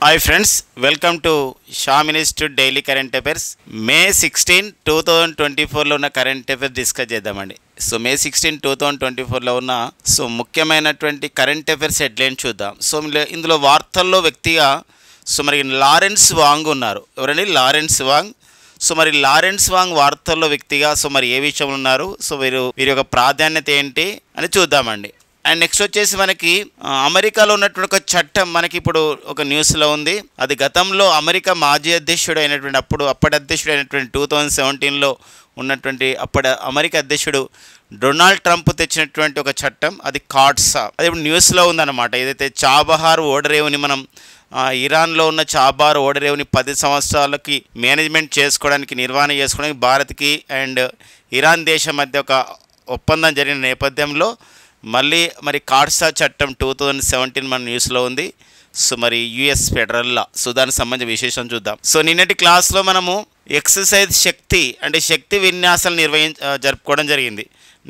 Hi friends, welcome to Sham institute daily current affairs. May 16, 2024లో ఉన్న current affairs discuss చేద్దామండి. So May 16, 2024లో ఉన్న ముఖ్యమైనటువంటి కరెంట్ అఫైర్స్ హెడ్లైన్ చూద్దాం. ఇందులో వార్తల్లో వ్యక్తిగా మరి లారెన్స్ వాంగ్ ఉన్నారు. ఎవరండి? Lawrence Wong. మరి లారెన్స్ వాంగ్ వార్తల్లో వ్యక్తిగా మరి ఏ విషయంలో ఉన్నారు, వీరి యొక్క ప్రాధాన్యత ఏంటి అని చూద్దామండి. అండ్ నెక్స్ట్ వచ్చేసి మనకి అమెరికాలో ఉన్నటువంటి ఒక చట్టం మనకి ఇప్పుడు ఒక న్యూస్లో ఉంది. అది గతంలో అమెరికా మాజీ అధ్యక్షుడు అయినటువంటి అప్పటి అధ్యక్షుడు అయినటువంటి 2017లో ఉన్నటువంటి అప్పటి అమెరికా అధ్యక్షుడు డొనాల్డ్ ట్రంప్ తెచ్చినటువంటి ఒక చట్టం, అది కార్డ్సా. అది ఇప్పుడు న్యూస్లో ఉందన్నమాట. ఏదైతే చాబహార్ ఓడరేవుని మనం ఇరాన్లో ఉన్న చాబహార్ ఓడరేవుని 10 సంవత్సరాలకి మేనేజ్మెంట్ చేసుకోవడానికి, నిర్వహణ చేసుకోవడానికి భారత్కి అండ్ ఇరాన్ దేశం మధ్య ఒక ఒప్పందం జరిగిన నేపథ్యంలో మళ్ళీ కార్డ్సా చట్టం 2017 మన న్యూస్లో ఉంది. మరి యుఎస్ ఫెడరల్ లా. దానికి సంబంధించిన విశేషం చూద్దాం. నిన్నటి క్లాస్లో మనము ఎక్సర్సైజ్ శక్తి అంటే శక్తి విన్యాసాలు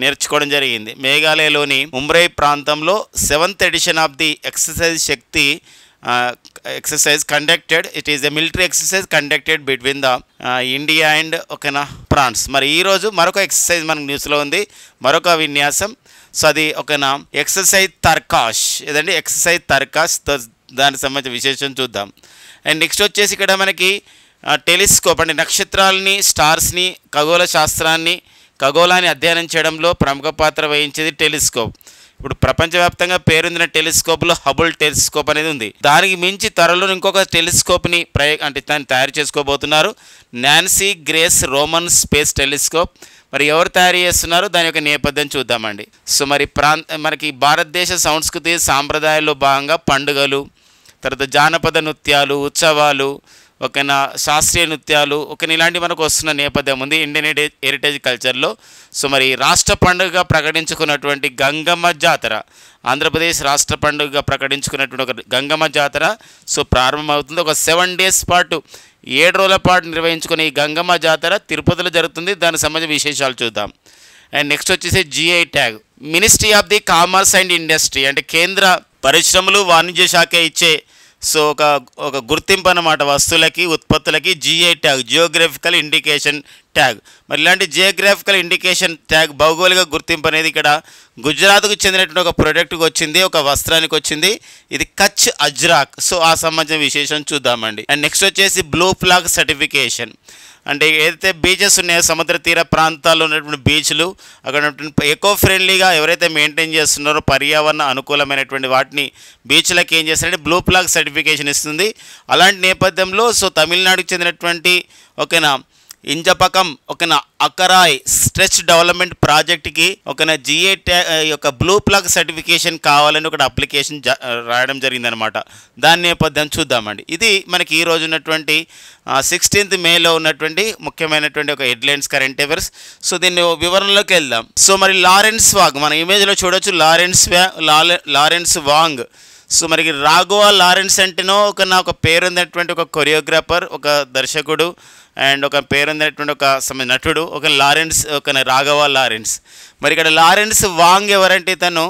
నేర్చుకోవడం జరిగింది. మేఘాలయలోని ముంబ్రై ప్రాంతంలో 7th edition of the exercise Shakti exercise conducted. It is a military exercise conducted between the India and France. మరి ఈరోజు మరొక ఎక్సర్సైజ్ మనకు న్యూస్లో ఉంది, మరొక విన్యాసం. అది ఎక్సర్సైజ్ తర్కాష్. ఏదండి? ఎక్సర్సైజ్ తర్కాష్. దానికి సంబంధించిన విశేషం చూద్దాం. అండ్ నెక్స్ట్ వచ్చేసి ఇక్కడ మనకి టెలిస్కోప్ అంటే నక్షత్రాలని, స్టార్స్ని, ఖగోళాన్ని అధ్యయనం చేయడంలో ప్రముఖ పాత్ర వహించేది టెలిస్కోప్. ఇప్పుడు ప్రపంచవ్యాప్తంగా పేరొందిన టెలిస్కోప్లో హబుల్ టెలిస్కోప్ అనేది ఉంది. దానికి మించి త్వరలో ఇంకొక టెలిస్కోప్ని దాన్ని తయారు చేసుకోబోతున్నారు. Nancy Grace Roman space telescope. మరి ఎవరు తయారు చేస్తున్నారు, దాని యొక్క నేపథ్యం చూద్దామండి. మనకి భారతదేశ సంస్కృతి సాంప్రదాయాల్లో భాగంగా పండుగలు, తర్వాత జానపద నృత్యాలు, ఉత్సవాలు, శాస్త్రీయ నృత్యాలు ఇలాంటివి మనకు వస్తున్న నేపథ్యం ఉంది ఇండియన్ హెరిటేజ్ కల్చర్లో. మరి రాష్ట్ర పండుగగా ప్రకటించుకున్నటువంటి గంగమ్మ జాతర, ఆంధ్రప్రదేశ్ రాష్ట్ర పండుగగా ప్రకటించుకున్నటువంటి ఒక గంగమ్మ జాతర ప్రారంభమవుతుంది. ఒక 7 days పాటు, 7 రోజుల పాటు నిర్వహించుకునే ఈ గంగమ్మ జాతర తిరుపతిలో జరుగుతుంది. దానికి సంబంధించిన విశేషాలు చూద్దాం. అండ్ నెక్స్ట్ వచ్చేసి GI tag. Ministry of the commerce and industry అంటే కేంద్ర పరిశ్రమలు వాణిజ్య శాఖ ఇచ్చే ఒక గుర్తింపు అన్నమాట వస్తువులకి, ఉత్పత్తులకి. GI tag, geographical indication tag. మరి ఇలాంటి జియోగ్రఫికల్ ఇండికేషన్ ట్యాగ్, భౌగోళిక గుర్తింపు అనేది ఇక్కడ గుజరాత్కు చెందినటువంటి ఒక ప్రోడక్ట్కి వచ్చింది, ఒక వస్త్రానికి వచ్చింది. ఇది కచ్ అజ్రాక్. ఆ సంబంధించిన విశేషం చూద్దామండి. అండ్ నెక్స్ట్ వచ్చేసి బ్లూ ఫ్లాగ్ సర్టిఫికేషన్. అంటే ఏదైతే బీచెస్ ఉన్నాయో, సముద్ర తీర ప్రాంతాల్లో ఉన్నటువంటి బీచ్లు, అక్కడ ఉన్నటువంటి ఎకో ఫ్రెండ్లీగా ఎవరైతే మెయింటైన్ చేస్తున్నారో పర్యావరణ అనుకూలమైనటువంటి వాటిని బీచ్లకు ఏం చేస్తారంటే బ్లూ ఫ్లాగ్ సర్టిఫికేషన్ ఇస్తుంది. అలాంటి నేపథ్యంలో తమిళనాడుకు చెందినటువంటి ఇంజపకం అకరాయ్ స్ట్రెచ్ డెవలప్మెంట్ ప్రాజెక్ట్కి జిఐ యొక్క బ్లూ ఫ్లాగ్ సర్టిఫికేషన్ కావాలని ఒక అప్లికేషన్ రాయడం జరిగిందనమాట. దాని నేపథ్యం చూద్దామండి. ఇది మనకి ఈ రోజు ఉన్నటువంటి 16th మేలో ఉన్నటువంటి ముఖ్యమైనటువంటి ఒక హెడ్లైన్స్ కరెంట్ అఫైర్స్. దీన్ని వివరణలోకి వెళ్దాం. మరి లారెన్స్ వాంగ్ మన ఇమేజ్లో చూడొచ్చు. Lawrence Wong. మనకి రాఘవ లారెన్స్ అంటేనో ఒక పేరున్నటువంటి ఒక కొరియోగ్రాఫర్, ఒక దర్శకుడు అండ్ ఒక పేరున్నటువంటి ఒక నటుడు, లారెన్స్, రాఘవ లారెన్స్. మరి ఇక్కడ లారెన్స్ వాంగ్ ఎవరంటే తను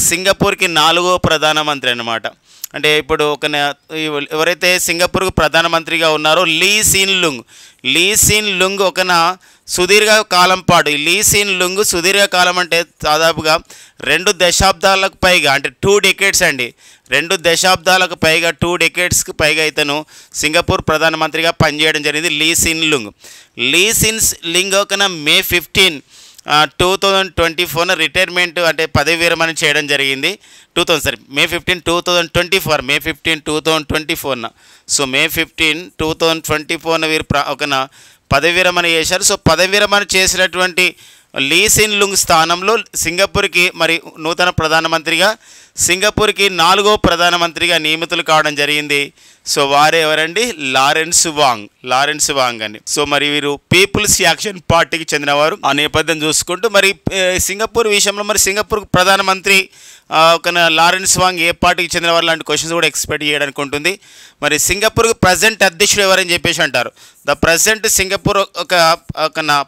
సింగపూర్కి 4వ ప్రధానమంత్రి అన్నమాట. అంటే ఇప్పుడు ఎవరైతే సింగపూర్కు ప్రధానమంత్రిగా ఉన్నారో లీ సీన్ లుంగ్ సుదీర్ఘకాలం పాటు. లీ సీన్ లుంగ్ సుదీర్ఘకాలం అంటే దాదాపుగా 2 దశాబ్దాలకు పైగా, అంటే 2 decades అండి. 2 దశాబ్దాలకు పైగా, 2 decadesకి పైగా ఇతను సింగపూర్ ప్రధానమంత్రిగా పనిచేయడం జరిగింది. లీ సీన్ లుంగ్ మే 15, 2024 రిటైర్మెంట్ అంటే పదవి విరమణ చేయడం జరిగింది. మే 15, 2024 మే 15, 2024 మే 15, 2024 వీరు పదవి విరమణ చేశారు. పదవి విరమణ చేసినటువంటి లీ సీన్ లుంగ్ స్థానంలో సింగపూర్కి మరి నూతన ప్రధానమంత్రిగా, సింగపూర్కి 4వ ప్రధానమంత్రిగా నియమితులు కావడం జరిగింది. వారే ఎవరండి? లారెన్స్ వాంగ్ అని. మరి వీరు పీపుల్స్ యాక్షన్ పార్టీకి చెందినవారు. ఆ నేపథ్యం చూసుకుంటూ మరి సింగపూర్ విషయంలో మరి సింగపూర్ ప్రధానమంత్రి లారెన్స్ వాంగ్ ఏ పార్టీకి చెందినవారు లాంటి క్వశ్చన్స్ కూడా ఎక్స్పెక్ట్ చేయడానికి ఉంటుంది. మరి సింగపూర్కి ప్రజెంట్ అధ్యక్షుడు ఎవరని చెప్పేసి అంటారు. ద ప్రజెంట్ సింగపూర్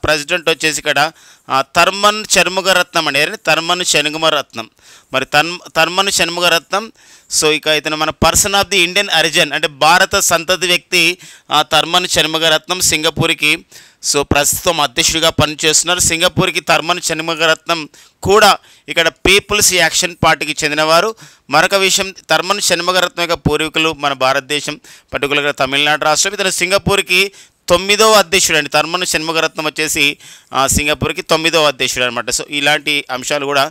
ప్రెసిడెంట్ వచ్చేసి ఇక్కడ తర్మన్ షణ్ముగరత్నం అండి. తర్మన్ షణ్ముగరత్నం. మరి తర్మన్ షణ్ముగరత్నం. సో ఇక ఇతను మన పర్సన్ ఆఫ్ ది ఇండియన్ అరిజన్ అంటే భారత సంతతి వ్యక్తి తర్మన్ షణ్ముగరత్నం సింగపూర్కి సో ప్రస్తుతం అధ్యక్షుడిగా పనిచేస్తున్నారు. సింగపూర్కి తర్మన్ షణ్ముగరత్నం కూడా ఇక్కడ పీపుల్స్ యాక్షన్ పార్టీకి చెందినవారు. మరొక విషయం, తర్మన్ షణ్ముగరత్నం యొక్క పూర్వీకులు మన భారతదేశం, పర్టికులర్గా తమిళనాడు రాష్ట్రం. ఇతను సింగపూర్కి 9వ అధ్యక్షుడు అండి. తర్మన్ షణ్ముగరత్నం వచ్చేసి సింగపూర్కి 9వ అధ్యక్షుడు అనమాట. సో ఇలాంటి అంశాలు కూడా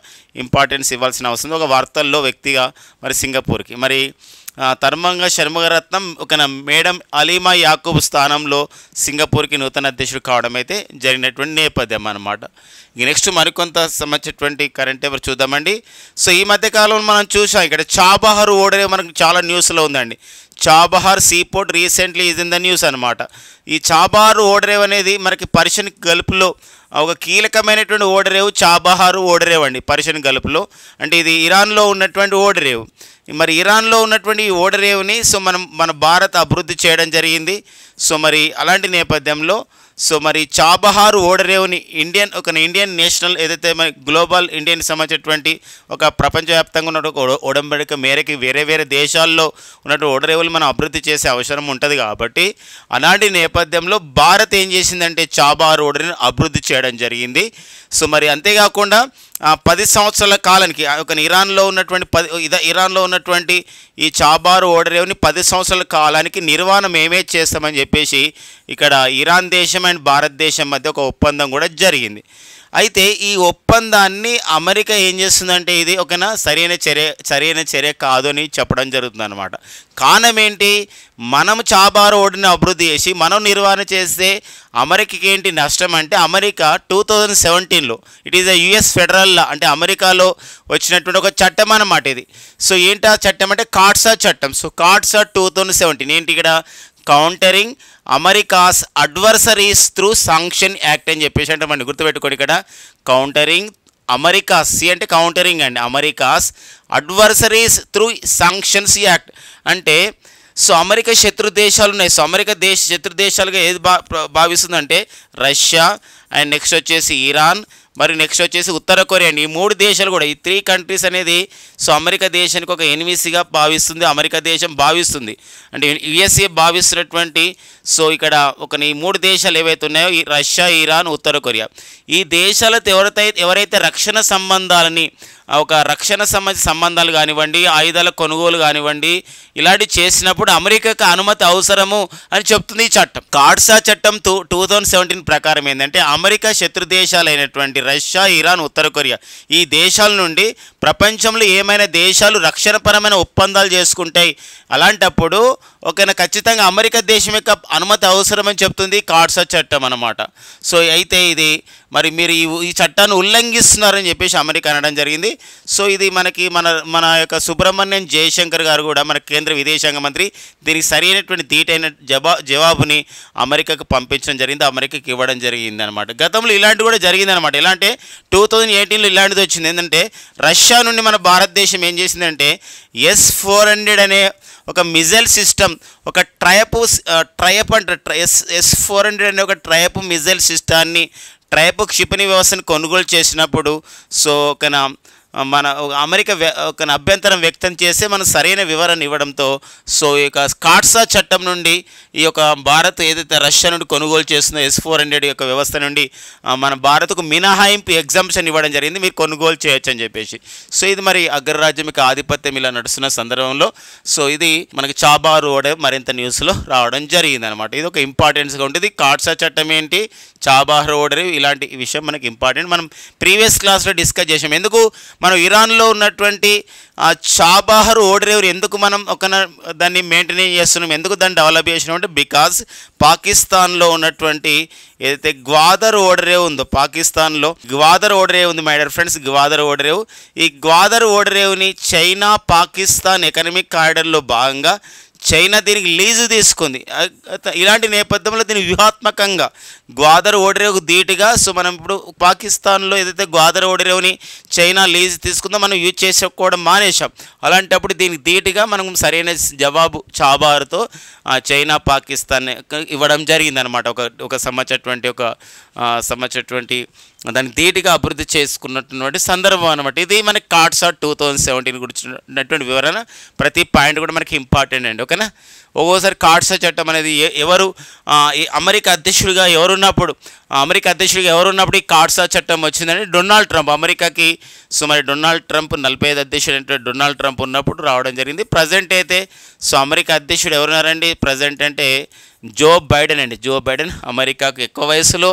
ఇంపార్టెన్స్ ఇవ్వాల్సిన అవసరం ఉంది ఒక వార్తల్లో వ్యక్తిగా మరి సింగపూర్కి. మరి తర్మన్ షణ్ముగరత్నం ఒక మేడం అలీమా యాకూబ్ స్థానంలో సింగపూర్కి నూతన అధ్యక్షుడు కావడం అయితే జరిగినటువంటి నేపథ్యం అన్నమాట. ఇక నెక్స్ట్ మరికొంత సంబంధించినటువంటి కరెంట్ అఫైర్ చూద్దామండి. సో ఈ మధ్యకాలంలో మనం చూసాం ఇక్కడ చాబహార్ ఓడరేవు మనకు చాలా న్యూస్లో ఉందండి. Chabahar seaport recently is in the news అనమాట. ఈ చాబహార్ ఓడరేవు అనేది మనకి పర్షియన్ గల్ఫ్లో ఒక కీలకమైనటువంటి ఓడరేవు. చాబహార్ ఓడరేవు అండి పర్షియన్ గల్ఫ్లో. అంటే ఇది ఇరాన్లో ఉన్నటువంటి ఓడరేవు. మరి ఇరాన్లో ఉన్నటువంటి ఈ ఓడరేవుని సో మన భారత్ అభివృద్ధి చేయడం జరిగింది. సో మరి అలాంటి నేపథ్యంలో సో మరి చాబహార్ ఓడరేవుని ఇండియన్ నేషనల్ ఏదైతే మరి గ్లోబల్ ఇండియన్ సంబంధించినటువంటి ఒక ప్రపంచవ్యాప్తంగా ఉన్న ఒడంబడిక మేరకి వేరే వేరే దేశాల్లో ఉన్నటువంటి ఓడరేవులు మనం అభివృద్ధి చేసే అవసరం ఉంటుంది. కాబట్టి అలాంటి నేపథ్యంలో భారత్ ఏం చేసిందంటే చాబహార్ ఓడరేవుని అభివృద్ధి చేయడం జరిగింది. సో మరి అంతేకాకుండా 10 సంవత్సరాల కాలానికి ఒక ఇరాన్లో ఉన్నటువంటి ఈ చాబహార్ ఓడరేవుని 10 సంవత్సరాల కాలానికి నిర్వహణ మేమే చేస్తామని చెప్పేసి ఇక్కడ ఇరాన్ దేశం అండ్ భారతదేశం మధ్య ఒక ఒప్పందం కూడా జరిగింది. అయితే ఈ ఒప్పందాన్ని అమెరికా ఏం చేస్తుందంటే ఇది ఒక సరైన చర్య కాదు అని చెప్పడం జరుగుతుంది అనమాట. కారణం ఏంటి, మనం చాబహార్ ఓడని అభివృద్ధి చేసి మనం నిర్వహణ చేస్తే అమెరికాకి ఏంటి నష్టం అంటే అమెరికా 2017లో it is US federal law అంటే అమెరికాలో వచ్చినటువంటి ఒక చట్టం అన్నమాట ఇది. సో ఏంటి ఆ చట్టం అంటే కాట్సా చట్టం. సో కాట్సా 2017 ఏంటి ఇక్కడ countering America's adversaries through sanction act అని చెప్పేసి అంటే మనం గుర్తుపెట్టుకోండి ఇక్కడ కౌంటరింగ్ అమెరికాస్ సి అంటే కౌంటరింగ్ అండి America's adversaries through sanctions act అంటే సో అమెరికా శత్రు దేశాలు ఉన్నాయి. సో అమెరికా శత్రు దేశాలుగా ఏది భావిస్తుందంటే రష్యా అండ్ నెక్స్ట్ వచ్చేసి ఇరాన్ మరి నెక్స్ట్ వచ్చేసి ఉత్తర కొరియా. ఈ 3 దేశాలు కూడా ఈ 3 కంట్రీస్ అనేది సో అమెరికా దేశానికి ఒక ఎనిమిసిగా భావిస్తుంది. అమెరికా దేశం భావిస్తుంది అంటే యుఎస్ఏ భావిస్తున్నటువంటి సో ఇక్కడ ఈ 3 దేశాలు ఏవైతే ఉన్నాయో ఈ రష్యా, ఇరాన్, ఉత్తర కొరియా ఈ దేశాలతో ఎవరైతే రక్షణ సంబంధాలని రక్షణ సంబంధాలు కానివ్వండి, ఆయుధాల కొనుగోలు కానివ్వండి ఇలాంటివి చేసినప్పుడు అమెరికాకు అనుమతి అవసరము అని చెప్తుంది ఈ చట్టం. కాట్సా చట్టం 2017 ప్రకారం ఏంటంటే అమెరికా శత్రు దేశాలైనటువంటి రష్యా, ఇరాన్, ఉత్తర కొరియా ఈ దేశాల నుండి ప్రపంచంలో ఏమైనా దేశాలు రక్షణపరమైన ఒప్పందాలు చేసుకుంటాయి అలాంటప్పుడు ఖచ్చితంగా అమెరికా దేశం యొక్క అనుమతి అవసరమని చెప్తుంది కాట్సా చట్టం అన్నమాట. సో అయితే ఇది మరి మీరు ఈ చట్టాన్ని ఉల్లంఘిస్తున్నారని చెప్పేసి అమెరికా అనడం జరిగింది. సో ఇది మన యొక్క సుబ్రహ్మణ్యం జయశంకర్ గారు కూడా మన కేంద్ర విదేశాంగ మంత్రి దీనికి సరైనటువంటి ధీటైన జవాబుని అమెరికాకు పంపించడం జరిగింది, అమెరికాకి ఇవ్వడం జరిగింది అనమాట. గతంలో ఇలాంటివి కూడా జరిగిందనమాట. ఎలా అంటే 2018లో ఇలాంటిది వచ్చింది. ఏంటంటే రష్యా నుండి మన భారతదేశం ఏం చేసిందంటే S-400 అనే ఒక మిజైల్ సిస్టమ్ ఒక ట్రయప్ అంటే S-400 అనే ఒక ట్రయప్ మిజైల్ సిస్టాన్ని ట్రయప్ క్షిపణి వ్యవస్థను కొనుగోలు చేసినప్పుడు సో మన అమెరికా అభ్యంతరం వ్యక్తం చేస్తే మనం సరైన వివరణ ఇవ్వడంతో సో ఈ యొక్క కాట్సా చట్టం నుండి ఈ యొక్క భారత్ ఏదైతే రష్యా నుండి కొనుగోలు చేస్తుందో S-400 యొక్క వ్యవస్థ నుండి మన భారత్కు మినహాయింపు ఎగ్జామ్షన్ ఇవ్వడం జరిగింది, మీరు కొనుగోలు చేయొచ్చు అని చెప్పేసి. సో ఇది మరి అగ్రరాజ్యం యొక్క ఆధిపత్యం ఇలా నడుస్తున్న సందర్భంలో సో ఇది మనకి చాబహార్ ఓడరేవు మరింత న్యూస్లో రావడం జరిగింది అనమాట. ఇది ఒక ఇంపార్టెన్స్గా ఉంటుంది. కాట్సా చట్టం ఏంటి, చాబహార్ ఓడరేవు ఇలాంటి విషయం మనకి ఇంపార్టెంట్. మనం ప్రీవియస్ క్లాస్లో డిస్కస్ చేసాం. ఎందుకు మనం ఇరాన్లో ఉన్నటువంటి చాబహార్ ఓడరేవు ఎందుకు మనం దాన్ని మెయింటైన్ చేస్తున్నాం, ఎందుకు దాన్ని డెవలప్ చేసినాం అంటే బికాజ్ పాకిస్తాన్లో ఉన్నటువంటి ఏదైతే గ్వాదర్ ఓడరేవు ఉందో పాకిస్తాన్లో గ్వాదర్ ఓడరేవు ఉంది మై డియర్ ఫ్రెండ్స్. గ్వాదర్ ఓడరేవు ఈ గ్వాదర్ ఓడరేవుని చైనా పాకిస్తాన్ ఎకనామిక్ కారిడార్లో భాగంగా చైనా దీనికి లీజు తీసుకుంది. ఇలాంటి నేపథ్యంలో దీని వ్యూహాత్మకంగా గ్వాదర్ ఓడరేవుకు ధీటుగా సో మనం ఇప్పుడు పాకిస్తాన్లో ఏదైతే గ్వాదర్ ఓడరేవుని చైనా లీజు తీసుకుందో మనం యూజ్ చేసుకోవడం మానేశాం. అలాంటప్పుడు దీనికి ధీటుగా మనం సరైన జవాబు చాబారుతో చైనా పాకిస్తాన్ ఇవ్వడం జరిగిందనమాట. ఒక సంబంధించినటువంటి దాన్ని ధీటుగా అభివృద్ధి చేసుకున్నటువంటి సందర్భం అనమాట. ఇది మనకి కార్డ్సాట్ 2017 గురించినటువంటి వివరణ. ప్రతి పాయింట్ కూడా మనకి ఇంపార్టెంట్ అండి. ఓకేనా. ఒక్కోసారి కార్డ్సాట్ చట్టం అనేది అమెరికా అధ్యక్షుడిగా ఎవరున్నప్పుడు ఈ కార్డ్సాట్ చట్టం వచ్చిందంటే డొనాల్డ్ ట్రంప్ అమెరికాకి. సో మరి డొనాల్డ్ ట్రంప్ 45 అధ్యక్షుడు అంటే డొనాల్డ్ ట్రంప్ ఉన్నప్పుడు రావడం జరిగింది. ప్రజెంట్ అయితే సో అమెరికా అధ్యక్షుడు ఎవరున్నారండి ప్రజెంట్ అంటే జో బైడెన్ అండి. జో బైడెన్ అమెరికాకు ఎక్కువ వయసులో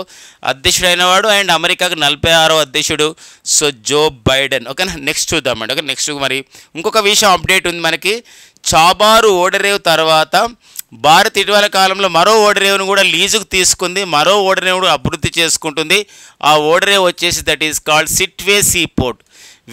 అధ్యక్షుడైన వాడు అండ్ అమెరికాకు 46వ అధ్యక్షుడు. So Joe Biden. ఓకేనా. నెక్స్ట్ చూద్దామండి. ఓకే. నెక్స్ట్ మరి ఇంకొక విషయం అప్డేట్ ఉంది మనకి. చాబారు ఓడరేవు తర్వాత భారత్ ఇటీవల కాలంలో మరో ఓడరేవును కూడా లీజుకు తీసుకుంది. మరో ఓడరేవును అభివృద్ధి చేసుకుంటుంది. ఆ ఓడరేవు వచ్చేసి that is called Sittwe seaport.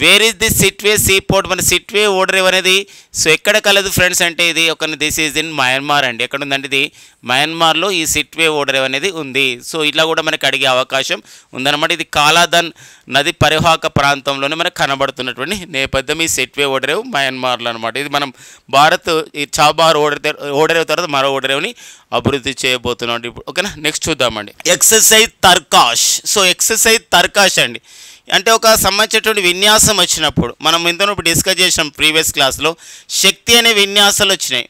Where is this Sittwe seaport? మన సిట్వే ఓడరేవ్ అనేది సో ఎక్కడ కలదు ఫ్రెండ్స్ అంటే ఇది దిస్ ఈజ్ ఇన్ మయన్మార్ అండి. ఎక్కడ ఉందంటే ఇది మయన్మార్లో ఈ సిట్వే ఓడరేవ్ అనేది ఉంది. సో ఇట్లా కూడా మనకి అడిగే అవకాశం ఉందన్నమాట. ఇది కాలాదన్ నది పరివాహక ప్రాంతంలోనే మనకు కనబడుతున్నటువంటి నేపథ్యం ఈ సిట్వే ఓడరేవ్ మయన్మార్లో అనమాట. ఇది మనం భారత్ ఈ చాబార్ ఓడరేవ్ తర్వాత మరో ఓడరేవ్ని అభివృద్ధి చేయబోతున్నాం ఇప్పుడు. ఓకేనా. నెక్స్ట్ చూద్దామండి. Exercise Tarkash. So exercise Tarkash అండి అంటే ఒక సంబంధించినటువంటి విన్యాసం వచ్చినప్పుడు మనం ఇంతకు డిస్కస్ చేసినాం ప్రీవియస్ క్లాస్లో శక్తి అనే విన్యాసాలు వచ్చినాయి.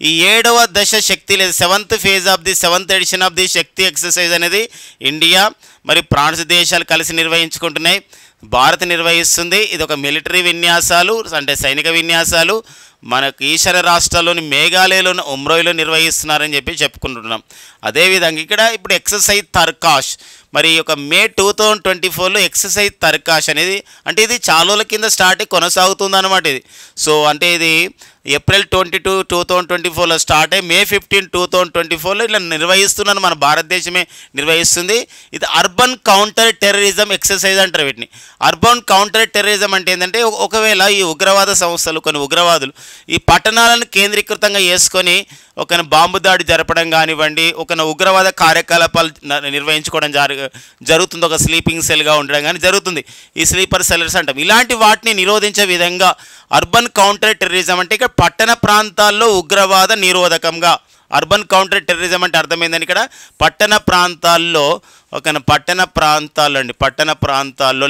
ఈ 7వ దశ శక్తి లేదా 7th phase of the 7th edition of the Shakti exercise అనేది ఇండియా మరి ఫ్రాన్స్ దేశాలు కలిసి నిర్వహించుకుంటున్నాయి. భారత్ నిర్వహిస్తుంది. ఇది ఒక మిలిటరీ విన్యాసాలు అంటే సైనిక విన్యాసాలు మనకు ఈశాన్య రాష్ట్రాల్లోని మేఘాలయలోని ఉమ్రోయిలో నిర్వహిస్తున్నారని చెప్పుకుంటున్నాం. అదేవిధంగా ఇక్కడ ఇప్పుడు ఎక్సర్సైజ్ తర్కాష్ మరి ఒక మే 2024లో ఎక్సర్సైజ్ తర్కాష్ అనేది అంటే ఇది చాలా రోజుల కింద స్టార్ట్ కొనసాగుతుంది అనమాట. ఇది సో అంటే ఇది ఏప్రిల్ 22, 2024లో స్టార్ట్ అయ్యి మే 15, 2024లో ఇలా నిర్వహిస్తున్నాను. మన భారతదేశమే నిర్వహిస్తుంది. ఇది అర్బన్ కౌంటర్ టెర్రరిజం ఎక్సర్సైజ్ అంటారు వీటిని. అర్బన్ కౌంటర్ టెర్రరిజం అంటే ఏంటంటే ఒకవేళ ఈ ఉగ్రవాద సంస్థలు కొన్ని ఉగ్రవాదులు ఈ పట్టణాలను కేంద్రీకృతంగా చేసుకొని ఒక బాంబు దాడి జరపడం కానివ్వండి ఒక ఉగ్రవాద కార్యకలాపాలు నిర్వహించుకోవడం జరుగుతుంది. ఒక స్లీపింగ్ సెల్గా ఉండడం కానీ జరుగుతుంది. ఈ స్లీపర్ సెల్లర్స్ అంటాం. ఇలాంటి వాటిని నిరోధించే విధంగా అర్బన్ కౌంటర్ టెర్రరిజం అంటే ఇక్కడ పట్టణ ప్రాంతాల్లో ఉగ్రవాద నిరోధకంగా. అర్బన్ కౌంటర్ టెర్రరిజం అంటే అర్థమైందని ఇక్కడ పట్టణ ప్రాంతాల్లో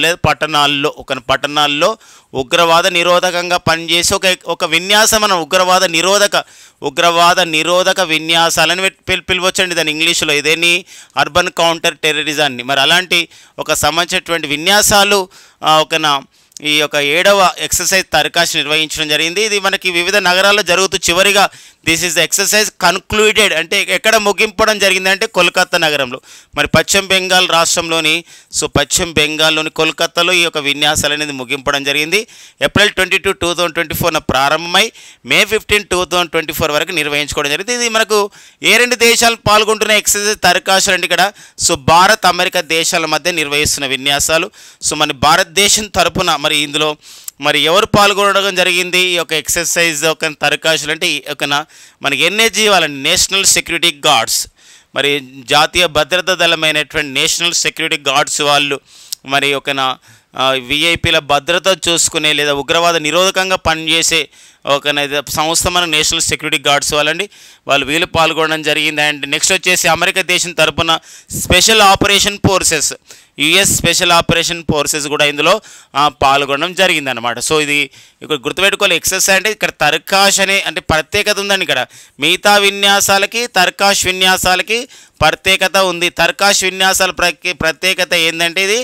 లేదా పట్టణాల్లో ఉగ్రవాద నిరోధకంగా పనిచేసి ఒక విన్యాసం మనం ఉగ్రవాద నిరోధక విన్యాసాలని పిలవచ్చండి దాని ఇంగ్లీషులో. ఇదేని అర్బన్ కౌంటర్ టెర్రరిజాన్ని. మరి అలాంటి ఒక సంబంధించినటువంటి విన్యాసాలు ఈ యొక్క 7వ ఎక్సర్సైజ్ తర్కాష్ నిర్వహించడం జరిగింది. ఇది మనకి వివిధ నగరాల్లో జరుగుతూ చివరిగా దిస్ ఈజ్ ఎక్సర్సైజ్ కన్క్లూడెడ్ అంటే ఎక్కడ ముగింపడం జరిగిందంటే కోల్కతా నగరంలో. మరి పశ్చిమ బెంగాల్ బెంగాల్లోని కోల్కతాలో ఈ యొక్క విన్యాసాలు అనేది ముగింపడం జరిగింది. ఏప్రిల్ 22, 2024 ప్రారంభమై మే 15, 2024 వరకు నిర్వహించుకోవడం జరిగింది. ఇది మనకు ఏ 2 దేశాలు పాల్గొంటున్న ఎక్సర్సైజ్ తర్కాష్ అంటే ఇక్కడ సో భారత్ అమెరికా దేశాల మధ్య నిర్వహిస్తున్న విన్యాసాలు. సో మన భారతదేశం తరపున మరి ఇందులో మరి ఎవరు పాల్గొనడం జరిగింది ఈ యొక్క ఎక్సర్సైజ్ తర్కాషులు అంటే మనకి ఎన్ఏజీ వాళ్ళని నేషనల్ సెక్యూరిటీ గార్డ్స్ మరి జాతీయ భద్రతా దళమైనటువంటి నేషనల్ సెక్యూరిటీ గార్డ్స్ వాళ్ళు మరి విఐపీల భద్రత చూసుకునే లేదా ఉగ్రవాద నిరోధకంగా పనిచేసే సంస్థ మన నేషనల్ సెక్యూరిటీ గార్డ్స్ వీళ్ళు పాల్గొనడం జరిగింది. అండ్ నెక్స్ట్ వచ్చేసి అమెరికా దేశం తరపున special operation forces US special operation forces కూడా ఇందులో పాల్గొనడం జరిగిందనమాట. సో ఇది ఇక్కడ గుర్తుపెట్టుకోవాలి. ఎక్సర్సైజ్ అంటే ఇక్కడ తర్కాష్ అంటే ప్రత్యేకత ఉందండి. ఇక్కడ మిగతా విన్యాసాలకి తర్కాష్ విన్యాసాలకి ప్రత్యేకత ఉంది. తర్కాష్ విన్యాసాల ప్రత్యేకత ఏంటంటే ఇది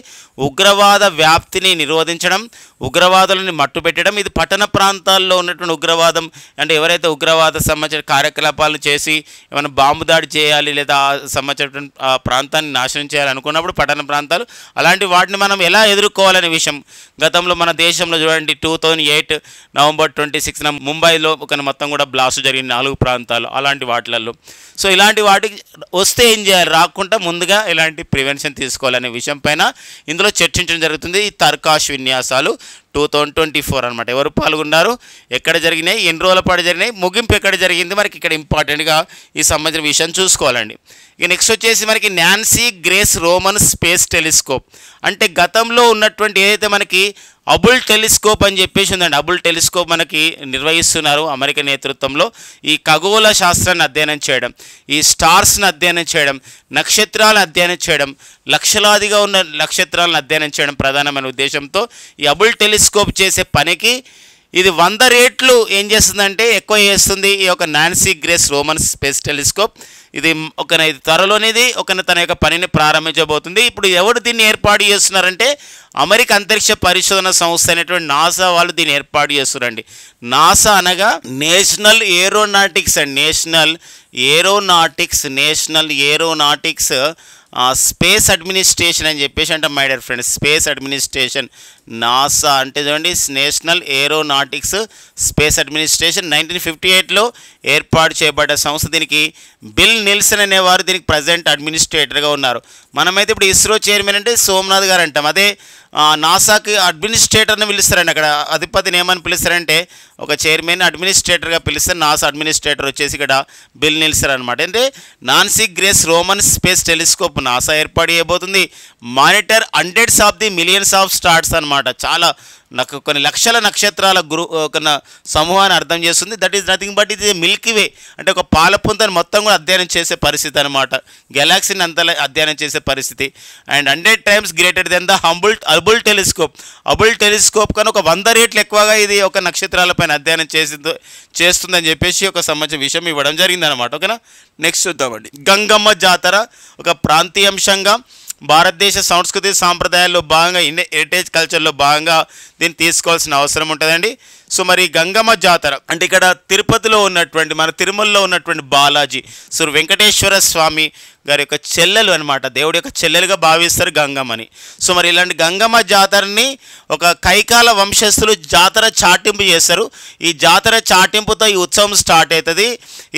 ఉగ్రవాద వ్యాప్తిని నిరోధించడం, ఉగ్రవాదులను మట్టుపెట్టడం. ఇది పట్టణ ప్రాంతాల్లో ఉన్నటువంటి ఉగ్రవాదం అంటే ఎవరైతే ఉగ్రవాద సంబంధించిన కార్యకలాపాలు చేసి ఏమైనా బాంబు దాడి చేయాలి లేదా సంబంధించినటువంటి ప్రాంతాన్ని నాశనం చేయాలనుకున్నప్పుడు పట్టణ ప్రాంతాలు అలాంటి వాటిని మనం ఎలా ఎదుర్కోవాలనే విషయం గతంలో మన దేశంలో చూడండి 2008 నవంబర్ 26న ముంబైలో మొత్తం కూడా బ్లాస్ట్ జరిగింది 4 ప్రాంతాలు అలాంటి వాటిలలో. సో ఇలాంటి వాటికి వస్తే ఏం చేయాలి, రాకుండా ముందుగా ఎలాంటి ప్రివెన్షన్ తీసుకోవాలనే విషయం పైన ఇందులో చర్చించడం జరుగుతుంది. ఈ తర్కాష్ విన్యాసాలు 2024 అనమాట. ఎవరు పాల్గొన్నారు, ఎక్కడ జరిగినాయి, ఎన్ని రోజుల పాటు జరిగినాయి, ముగింపు ఎక్కడ జరిగింది, మనకి ఇక్కడ ఇంపార్టెంట్గా ఈ సంబంధించిన విషయం చూసుకోవాలండి. ఇక నెక్స్ట్ వచ్చేసి మనకి Nancy Grace Roman space telescope. అంటే గతంలో ఉన్నటువంటి ఏదైతే మనకి హబుల్ టెలిస్కోప్ అని చెప్పేసి ఉందండి, హబుల్ టెలిస్కోప్ మనకి నిర్వహిస్తున్నారు అమెరికా నేతృత్వంలో. ఈ ఖగోళ శాస్త్రాన్ని అధ్యయనం చేయడం, ఈ స్టార్స్ని అధ్యయనం చేయడం, నక్షత్రాలను అధ్యయనం చేయడం, లక్షలాదిగా ఉన్న నక్షత్రాలను అధ్యయనం చేయడం ప్రధానమైన ఉద్దేశంతో ఈ హబుల్ టెలిస్కోప్ చేసే పనికి ఇది 100 రెట్లు ఏం చేస్తుందంటే ఎక్కువ చేస్తుంది ఈ యొక్క Nancy Grace Roman space telescope. ఇది త్వరలోనేది తన యొక్క పనిని ప్రారంభించబోతుంది. ఇప్పుడు ఎవరు దీన్ని ఏర్పాటు చేస్తున్నారంటే అమెరికా అంతరిక్ష పరిశోధన సంస్థ అయినటువంటి నాసా వాళ్ళు దీన్ని ఏర్పాటు చేస్తున్నారండి. నాసా అనగా national aeronautics and national aeronautics space administration అని చెప్పేసి అంటే my dear friends, space administration NASA అంటే చూడండి, నేషనల్ ఏరోనాటిక్స్ స్పేస్ అడ్మినిస్ట్రేషన్ 1958లో ఏర్పాటు చేయబడ్డ సంస్థ. దీనికి బిల్ నిల్సన్ అనేవారు దీనికి ప్రజెంట్ అడ్మినిస్ట్రేటర్గా ఉన్నారు. మనమైతే ఇప్పుడు ఇస్రో చైర్మన్ అంటే సోమనాథ్ గారు అంటాం. అదే నాసాకి అడ్మినిస్ట్రేటర్ని పిలుస్తారండి. అక్కడ అధిపతిని ఏమని పిలుస్తారంటే ఒక చైర్మన్ అడ్మినిస్ట్రేటర్గా పిలుస్తారు. నాసా అడ్మినిస్ట్రేటర్ వచ్చేసి ఇక్కడ బిల్ నిల్సన్ అనమాట. అంటే Nancy Grace Roman space telescope NASA ఏర్పాటు చేయబోతుంది. Monitor hundreds of the millions of stars అనమాట. చాలా కొన్ని లక్షల నక్షత్రాల సమూహాన్ని అర్థం చేస్తుంది. దట్ ఈస్ నథింగ్ బట్ ఇది మిల్కీ వే, అంటే ఒక పాలపుంతను మొత్తం కూడా అధ్యయనం చేసే పరిస్థితి అనమాట. గెలాక్సీని అంతా అధ్యయనం చేసే పరిస్థితి. And 100 times greater than the Hubble telescope కన్నా ఒక 100 రెట్లు ఎక్కువగా ఇది ఒక నక్షత్రాలపైన అధ్యయనం చేస్తుందని చెప్పేసి ఒక సంబంధించిన విషయం ఇవ్వడం జరిగిందనమాట. ఓకేనా, నెక్స్ట్ చూద్దామండి. గంగమ్మ జాతర ఒక ప్రాంతీయాంశంగా భారతదేశ సంస్కృతి సాంప్రదాయాల్లో భాగంగా హెరిటేజ్ కల్చర్లో భాగంగా దీన్ని తీసుకోవాల్సిన అవసరం ఉంటుందండి. సో మరి గంగమ్మ జాతర అంటే ఇక్కడ తిరుపతిలో ఉన్నటువంటి మన తిరుమలలో ఉన్నటువంటి బాలాజీ వెంకటేశ్వర స్వామి గారి యొక్క చెల్లెలు అనమాట, దేవుడి యొక్క చెల్లెలుగా భావిస్తారు గంగమ్మని. సో మరి ఇలాంటి గంగమ్మ జాతరని ఒక కైకాల వంశస్థులు జాతర చాటింపు చేస్తారు. ఈ జాతర చాటింపుతో ఈ ఉత్సవం స్టార్ట్ అవుతుంది.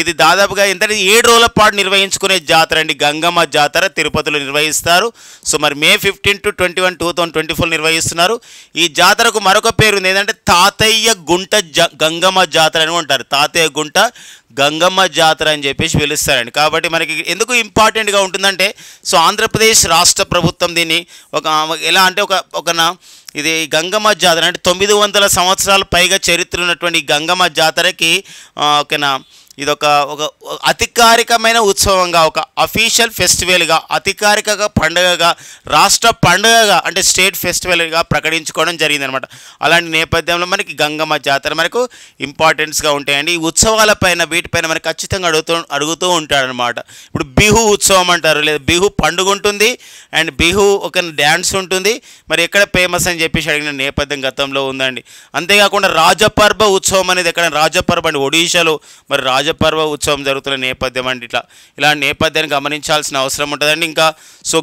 ఇది దాదాపుగా ఏంటంటే 7 రోజుల పాటు నిర్వహించుకునే జాతర అండి. గంగమ్మ జాతర తిరుపతిలో నిర్వహిస్తారు. సో మరి May 15 to 21, 2024 నిర్వహిస్తున్నారు. ఈ జాతరకు మరొక పేరు ఉంది, ఏంటంటే తాతయ్య గుంట గంగమ్మ జాతర అని ఉంటారు. తాతయ్య గుంట గంగమ్మ జాతర అని చెప్పేసి పిలుస్తారండి. కాబట్టి మనకి ఎందుకు ఇంపార్టెంట్గా ఉంటుందంటే సో ఆంధ్రప్రదేశ్ రాష్ట్ర ప్రభుత్వం దీన్ని ఎలా అంటే ఇది గంగమ్మ జాతర అంటే 900 సంవత్సరాల పైగా చరిత్ర ఉన్నటువంటి గంగమ్మ జాతరకి ఇది ఒక అధికారికమైన ఉత్సవంగా, ఒక అఫీషియల్ ఫెస్టివల్గా, అధికారిక పండుగగా, రాష్ట్ర పండుగగా అంటే స్టేట్ ఫెస్టివల్గా ప్రకటించుకోవడం జరిగిందనమాట. అలాంటి నేపథ్యంలో మనకి గంగమ్మ జాతర మనకు ఇంపార్టెన్స్గా ఉంటాయండి. ఈ ఉత్సవాలపైన వీటిపైన మనకి ఖచ్చితంగా అడుగుతూ ఉంటాడనమాట. ఇప్పుడు బిహు ఉత్సవం అంటారు, లేదా బిహు పండుగ ఉంటుంది అండ్ బిహు ఒక డ్యాన్స్ ఉంటుంది. మరి ఎక్కడ ఫేమస్ అని చెప్పేసి అడిగిన నేపథ్యం గతంలో ఉందండి. అంతేకాకుండా రాజపర్వ ఉత్సవం అనేది ఎక్కడ, రాజపర్వ అండి ఒడిశాలో మరి రాజపర్వ ఉత్సవం జరుగుతున్న నేపథ్యం అండి. ఇలాంటి నేపథ్యాన్ని గమనించాల్సిన అవసరం ఉంటుందండి. ఇంకా సో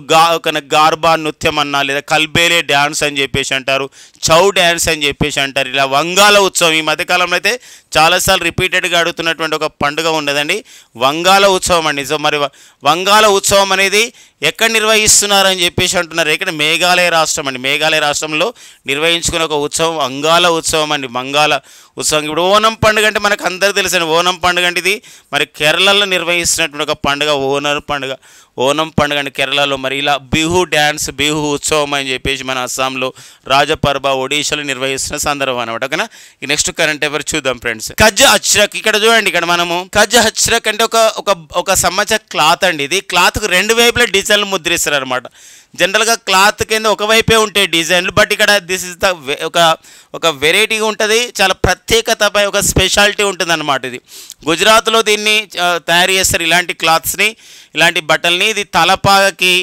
గార్బా నృత్యం అన్నా, లేదా కల్బేలే డ్యాన్స్ అని చెప్పేసి అంటారు, చౌ డ్యాన్స్ అని చెప్పేసి అంటారు. ఇలా వంగాల ఉత్సవం ఈ మధ్యకాలంలో అయితే చాలాసార్లు రిపీటెడ్గా అడుగుతున్నటువంటి ఒక పండుగ ఉండదండి, వంగాల ఉత్సవం అండి. సో మరి వంగాల ఉత్సవం అనేది ఎక్కడ నిర్వహిస్తున్నారని చెప్పేసి అంటున్నారు. ఇక్కడ మేఘాలయ రాష్ట్రం అండి. మేఘాలయ రాష్ట్రంలో నిర్వహించుకునే ఒక ఉత్సవం వంగాల ఉత్సవం అండి. వంగాల ఉత్సవం. ఇప్పుడు ఓనం పండుగ అంటే మనకు అందరికీ తెలుసండి. ఓనం పండుగ అంటే ఇది మరి కేరళలో నిర్వహిస్తున్నటువంటి ఒక పండుగ ఓనం పండుగ అండి కేరళలో. మరి ఇలా బిహు డ్యాన్స్, బిహు ఉత్సవం అని చెప్పేసి మన అస్సాంలో, రాజపర్వ ఒడిశాలో నిర్వహిస్తున్న సందర్భం అనమాట. ఓకేనా, ఈ నెక్స్ట్ కరెంట్ ఎవరు చూద్దాం ఫ్రెండ్స్. కజ్ అచ్రక్ ఇక్కడ చూడండి. ఇక్కడ మనము కజ్ అచ్రక్ అంటే ఒక సంవత్సర క్లాత్ అండి. ఇది క్లాత్కు 2 వైపులా డిజైన్లు ముద్రిస్తారు అనమాట. జనరల్గా క్లాత్ కింద ఒకవైపే ఉంటాయి డిజైన్లు, బట్ ఇక్కడ దిస్ ఇస్ ద ఒక వెరైటీగా ఉంటుంది, చాలా ప్రత్యేకతపై ఒక స్పెషాలిటీ ఉంటుంది అనమాట. ఇది గుజరాత్లో దీన్ని తయారు చేస్తారు, ఇలాంటి క్లాత్స్ని, ఇలాంటి బట్టల్ని. ఇది తలపాగకి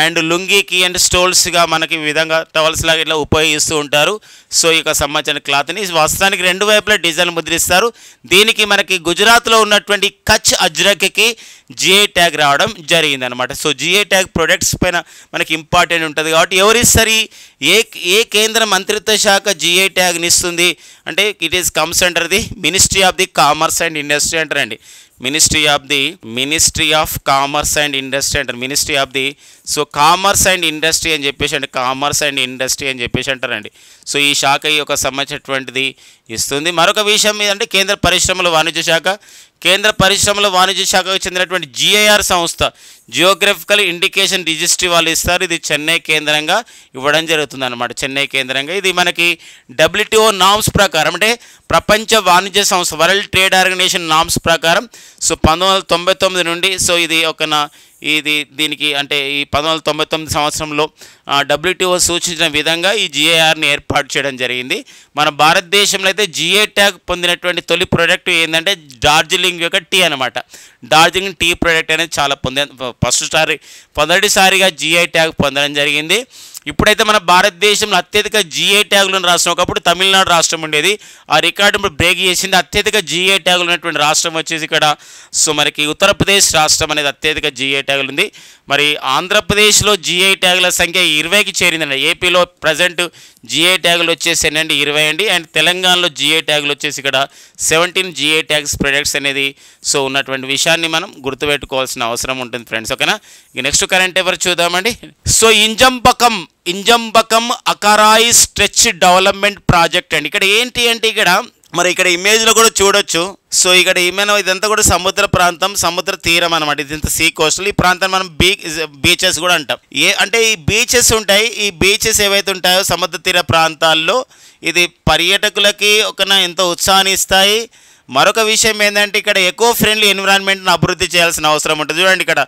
అండ్ లుంగీకి అండ్ స్టోల్స్గా మనకి ఈ విధంగా టవల్స్ లాగా ఇట్లా ఉపయోగిస్తూ ఉంటారు. సో ఈ యొక్క సంబంధించిన క్లాత్ని వస్త్రానికి 2 వైపులా డిజైన్ ముద్రిస్తారు. దీనికి మనకి గుజరాత్లో ఉన్నటువంటి కచ్ అజ్రక్కి జిఐ ట్యాగ్ రావడం జరిగిందనమాట. సో జిఐ ట్యాగ్ ప్రొడక్ట్స్ పైన మనకి ఇంపార్టెంట్ ఉంటుంది. కాబట్టి ఎవరిస్తారు, ఏ కేంద్ర మంత్రిత్వ శాఖ జిఐ ట్యాగ్ని ఇస్తుంది అంటే it is comes under the ministry of the commerce and industry అంటారండి. Ministry of commerce and industry అంటారు. Ministry of the so commerce and industry అని చెప్పేసి అంటే కామర్స్ అండ్ ఇండస్ట్రీ అని చెప్పేసి అంటారండి. సో ఈ శాఖ ఈ యొక్క సంబంధించినటువంటిది ఇస్తుంది. మరొక విషయం ఏంటంటే కేంద్ర పరిశ్రమల వాణిజ్య శాఖ. కేంద్ర పరిశ్రమల వాణిజ్య శాఖకు చెందినటువంటి GIR సంస్థ, జియోగ్రఫికల్ ఇండికేషన్ రిజిస్ట్రీ వాళ్ళు ఇస్తారు. ఇది చెన్నై కేంద్రంగా ఇవ్వడం జరుగుతుంది అనమాట. చెన్నై కేంద్రంగా ఇది మనకి WTO నామ్స్ ప్రకారం అంటే ప్రపంచ వాణిజ్య సంస్థ వరల్డ్ ట్రేడ్ ఆర్గనైజేషన్ నామ్స్ ప్రకారం సో 1999 నుండి సో దీనికి అంటే ఈ 1999 సంవత్సరంలో WTO సూచించిన విధంగా ఈ GIRని ఏర్పాటు చేయడం జరిగింది. మన భారతదేశంలో అయితే GI ట్యాగ్ పొందినటువంటి తొలి ప్రోడక్ట్ ఏంటంటే డార్జిలింగ్ యొక్క టీ అనమాట. డార్జిలింగ్ టీ ప్రోడక్ట్ అనేది చాలా మొదటిసారిగా GI ట్యాగ్ పొందడం జరిగింది. ఇప్పుడైతే మన భారతదేశంలో అత్యధిక GI ట్యాగులను రాష్ట్రం, ఒకప్పుడు తమిళనాడు రాష్ట్రం ఉండేది, ఆ రికార్డు బ్రేక్ చేసింది. అత్యధిక GI ట్యాగులు ఉన్నటువంటి రాష్ట్రం వచ్చేసి ఇక్కడ సో మనకి ఉత్తరప్రదేశ్ రాష్ట్రం అనేది అత్యధిక GI ట్యాగులు ఉంది. మరి ఆంధ్రప్రదేశ్లో GI ట్యాగుల సంఖ్య 20కి చేరిందండి. ఏపీలో ప్రజెంట్ GI ట్యాగులు వచ్చేసి ఏంటంటే 20 అండి. అండ్ తెలంగాణలో GI ట్యాగులు వచ్చేసి ఇక్కడ 17 GI ట్యాగ్స్ ప్రొడక్ట్స్ అనేది సో ఉన్నటువంటి విషయాన్ని మనం గుర్తుపెట్టుకోవాల్సిన అవసరం ఉంటుంది ఫ్రెండ్స్. ఓకేనా, ఇక నెక్స్ట్ కరెంట్ ఎవరు చూద్దామండి. సో ఇంజంబకం అకరాయి స్ట్రెచ్ డెవలప్మెంట్ ప్రాజెక్ట్ అండి. ఇక్కడ ఏంటి అంటే ఇక్కడ ఇమేజ్లో కూడా చూడొచ్చు. సో ఇక్కడ ఇదంతా కూడా సముద్ర ప్రాంతం, సముద్ర తీరం అనమాట. ఇదంతా సీ కోస్టల్. ఈ ప్రాంతం మనం బీచెస్ కూడా అంటాం. అంటే ఈ బీచెస్ ఉంటాయి. ఈ బీచెస్ ఏవైతే ఉంటాయో సముద్ర తీర ప్రాంతాల్లో ఇది పర్యాటకులకి ఎంతో ఉత్సాహాన్ని ఇస్తాయి. మరొక విషయం ఏంటంటే ఇక్కడ ఎకో ఫ్రెండ్లీ ఎన్విరాన్మెంట్ని అభివృద్ధి చేయాల్సిన అవసరం ఉంటుంది. చూడండి, ఇక్కడ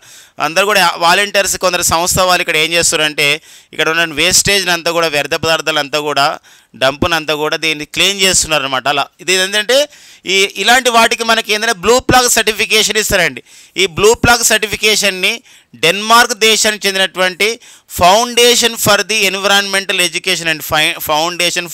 అందరూ కూడా వాలంటీర్స్, కొందరు సంస్థ వాళ్ళు ఇక్కడ ఏం చేస్తారంటే ఇక్కడ ఉన్న వేస్టేజ్ని అంతా కూడా, వ్యర్థ పదార్థాలు అంతా కూడా, డంపునంతా కూడా దీన్ని క్లీన్ చేస్తున్నారు అనమాట. అలా ఇది ఏంటంటే ఇలాంటి వాటికి మనకి ఏంటంటే బ్లూ ఫ్లాగ్ సర్టిఫికేషన్ ఇస్తారండి. ఈ బ్లూ ఫ్లాగ్ సర్టిఫికేషన్ని డెన్మార్క్ దేశానికి చెందినటువంటి foundation for the environmental education and foundation